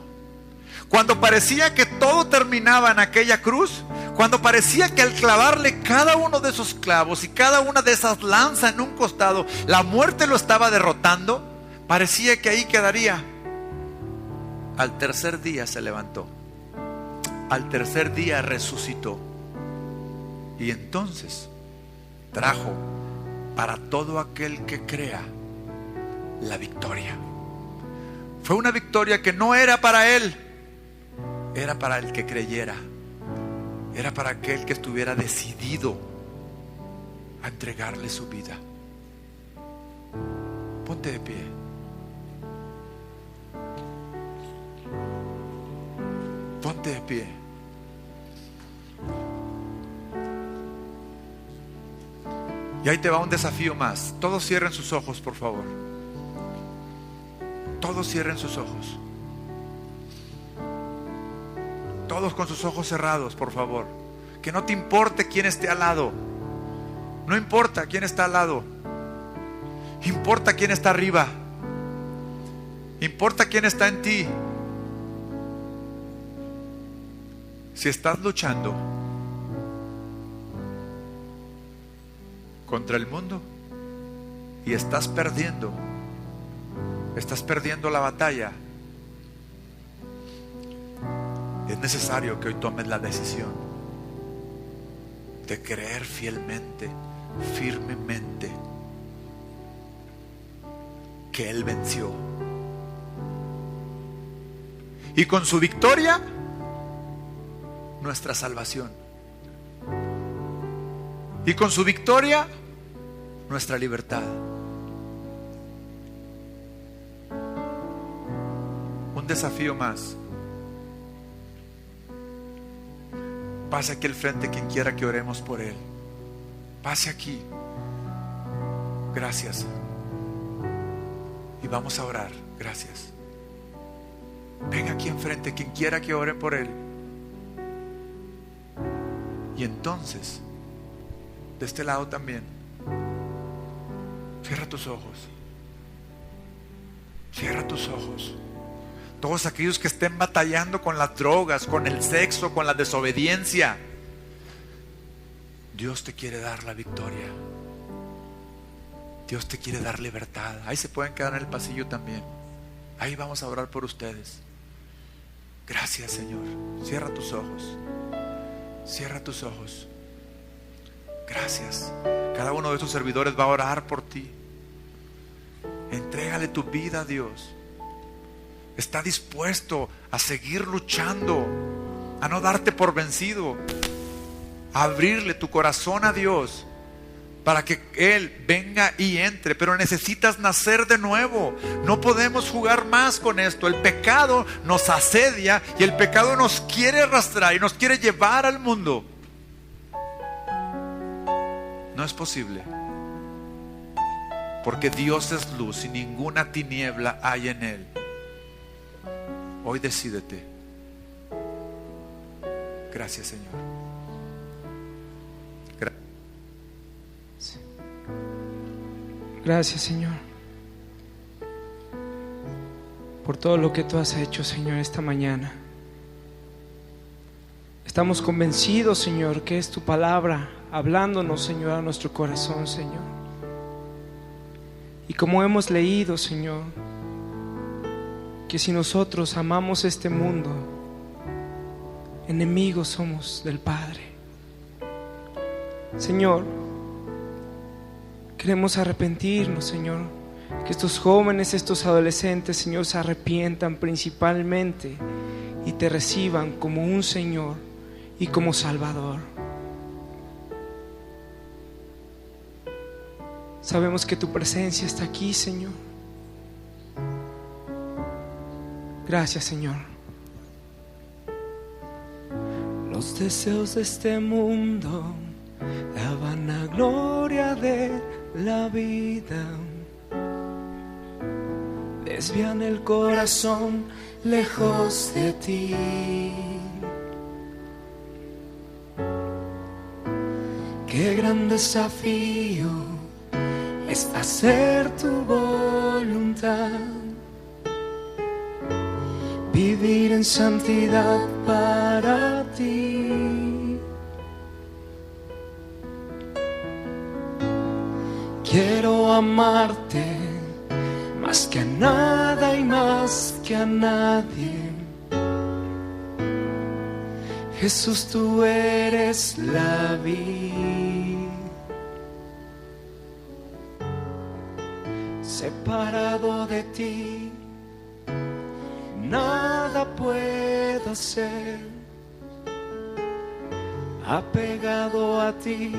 Cuando parecía que todo terminaba en aquella cruz, cuando parecía que al clavarle cada uno de esos clavos y cada una de esas lanzas en un costado, la muerte lo estaba derrotando, parecía que ahí quedaría. Al tercer día se levantó, al tercer día resucitó, y entonces trajo para todo aquel que crea la victoria. Fue una victoria que no era para él, era para el que creyera, era para aquel que estuviera decidido a entregarle su vida. Ponte de pie. Ponte de pie. Y ahí te va un desafío más. Todos cierren sus ojos, por favor. Todos cierren sus ojos. Todos con sus ojos cerrados, por favor. Que no te importe quién esté al lado. No importa quién está al lado. Importa quién está arriba. Importa quién está en ti. Si estás luchando contra el mundo y estás perdiendo la batalla, es necesario que hoy tomes la decisión de creer fielmente, firmemente, que Él venció. Y con su victoria, nuestra salvación. Y con su victoria, nuestra libertad. Un desafío más. Pase aquí al frente quien quiera que oremos por él. Pase aquí. Gracias. Y vamos a orar. Gracias. Venga aquí enfrente quien quiera que ore por él. Y entonces, de este lado también, cierra tus ojos. Cierra tus ojos. Todos aquellos que estén batallando con las drogas, con el sexo, con la desobediencia, Dios te quiere dar la victoria. Dios te quiere dar libertad. Ahí se pueden quedar en el pasillo también. Ahí vamos a orar por ustedes. Gracias, Señor. Cierra tus ojos. Cierra tus ojos. Gracias. Cada uno de estos servidores va a orar por ti. Entrégale tu vida a Dios. Está dispuesto a seguir luchando, a no darte por vencido, a abrirle tu corazón a Dios para que Él venga y entre. Pero necesitas nacer de nuevo. No podemos jugar más con esto. El pecado nos asedia y el pecado nos quiere arrastrar y nos quiere llevar al mundo. No es posible, porque Dios es luz y ninguna tiniebla hay en Él. Hoy decídete. Gracias, Señor. Gracias, Señor, por todo lo que tú has hecho, Señor, esta mañana. Estamos convencidos, Señor, que es tu palabra hablándonos, Señor, a nuestro corazón, Señor. Y como hemos leído, Señor, que si nosotros amamos este mundo, enemigos somos del Padre. Señor, queremos arrepentirnos, Señor, que estos jóvenes, estos adolescentes, Señor, se arrepientan principalmente y te reciban como un Señor y como Salvador. Sabemos que tu presencia está aquí, Señor. Gracias, Señor. Los deseos de este mundo, la vanagloria de la vida, desvían el corazón lejos de ti. Qué gran desafío es hacer tu voluntad, vivir en santidad para ti. Quiero amarte más que a nada y más que a nadie. Jesús, tú eres la vida. Separado de ti, nada puedo hacer. Apegado a ti,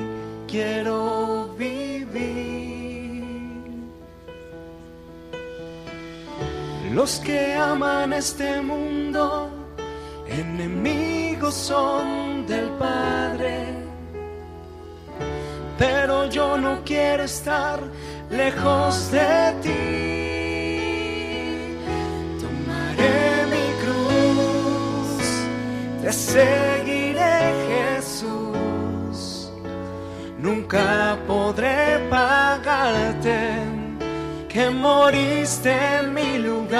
quiero vivir. Los que aman este mundo, enemigos son del Padre. Pero yo no quiero estar lejos de ti. Tomaré mi cruz, te seguiré, Jesús. Nunca podré pagarte que moriste en mi lugar.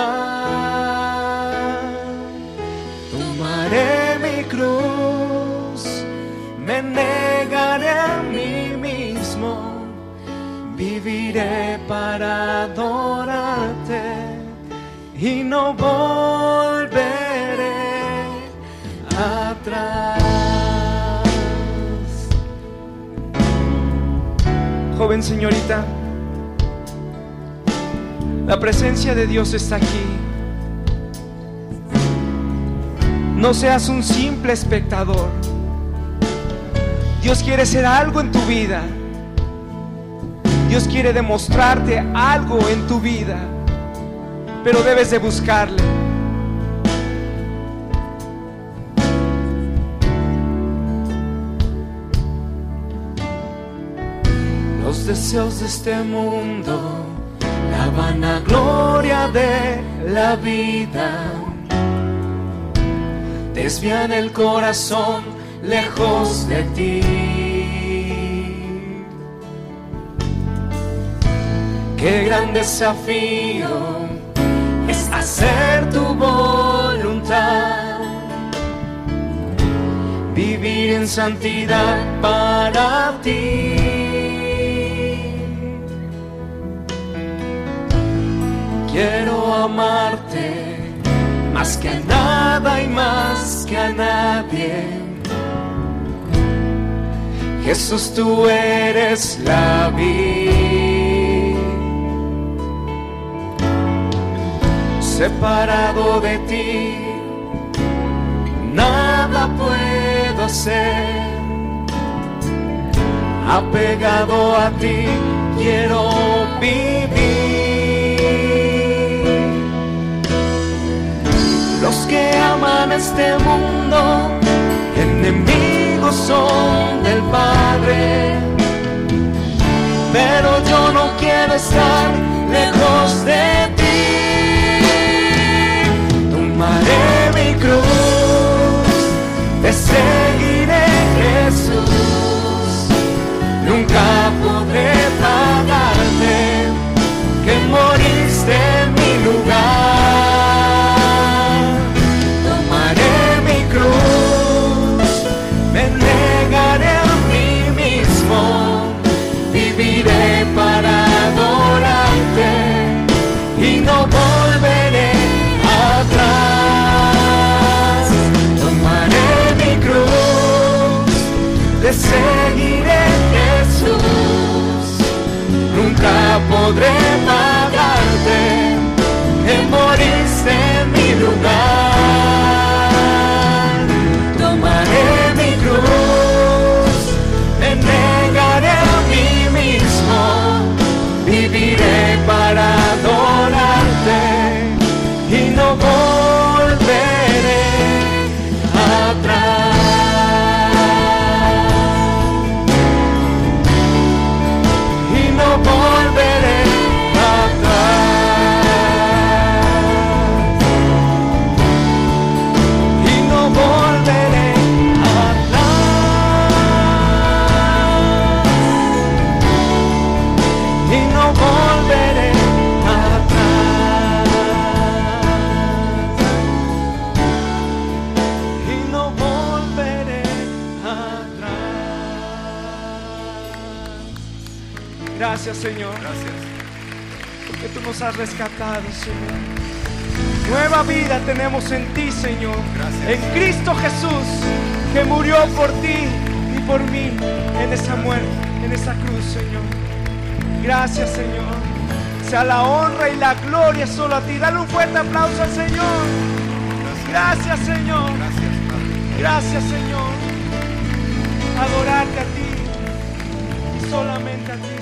Tomaré mi cruz, negaré a mí mismo, viviré para adorarte y no volveré atrás. Joven señorita, la presencia de Dios está aquí. No seas un simple espectador. Dios quiere hacer algo en tu vida. Dios quiere demostrarte algo en tu vida, pero debes de buscarle. Los deseos de este mundo, la vanagloria de la vida, desvían el corazón lejos de ti. Qué gran desafío es hacer tu voluntad, vivir en santidad para ti. Quiero amarte más que a nada y más que a nadie. Jesús, tú eres la vid. Separado de ti, nada puedo hacer. Apegado a ti, quiero vivir. Los que aman este mundo, enemigos son del Padre. Pero yo no quiero estar lejos de ti. Tomaré mi cruz, te seguiré, Jesús. Nunca podré pagarte que moriste en mi lugar. Tomaré mi cruz, me negaré a mí mismo, viviré para adorarte y no volveré atrás. Tomaré mi cruz, te seguiré, Jesús. Nunca podré pagarte que moriste en mi lugar. Tomaré mi cruz, me negaré a mí mismo, viviré para adorarte y no volveré atrás. Y no volveré atrás. Y no volveré atrás. Y no volveré atrás. Y no volveré atrás. Gracias, Señor. Gracias. Porque tú nos has rescatado, Señor. Nueva vida tenemos en ti, Señor. Gracias. En Cristo Jesús, que murió por ti y por mí en esa muerte, en esa cruz, Señor. Gracias, Señor. Sea la honra y la gloria solo a ti. Dale un fuerte aplauso al Señor. Gracias, Señor. Gracias, Padre. Gracias, Señor. Adorarte a ti y solamente a ti.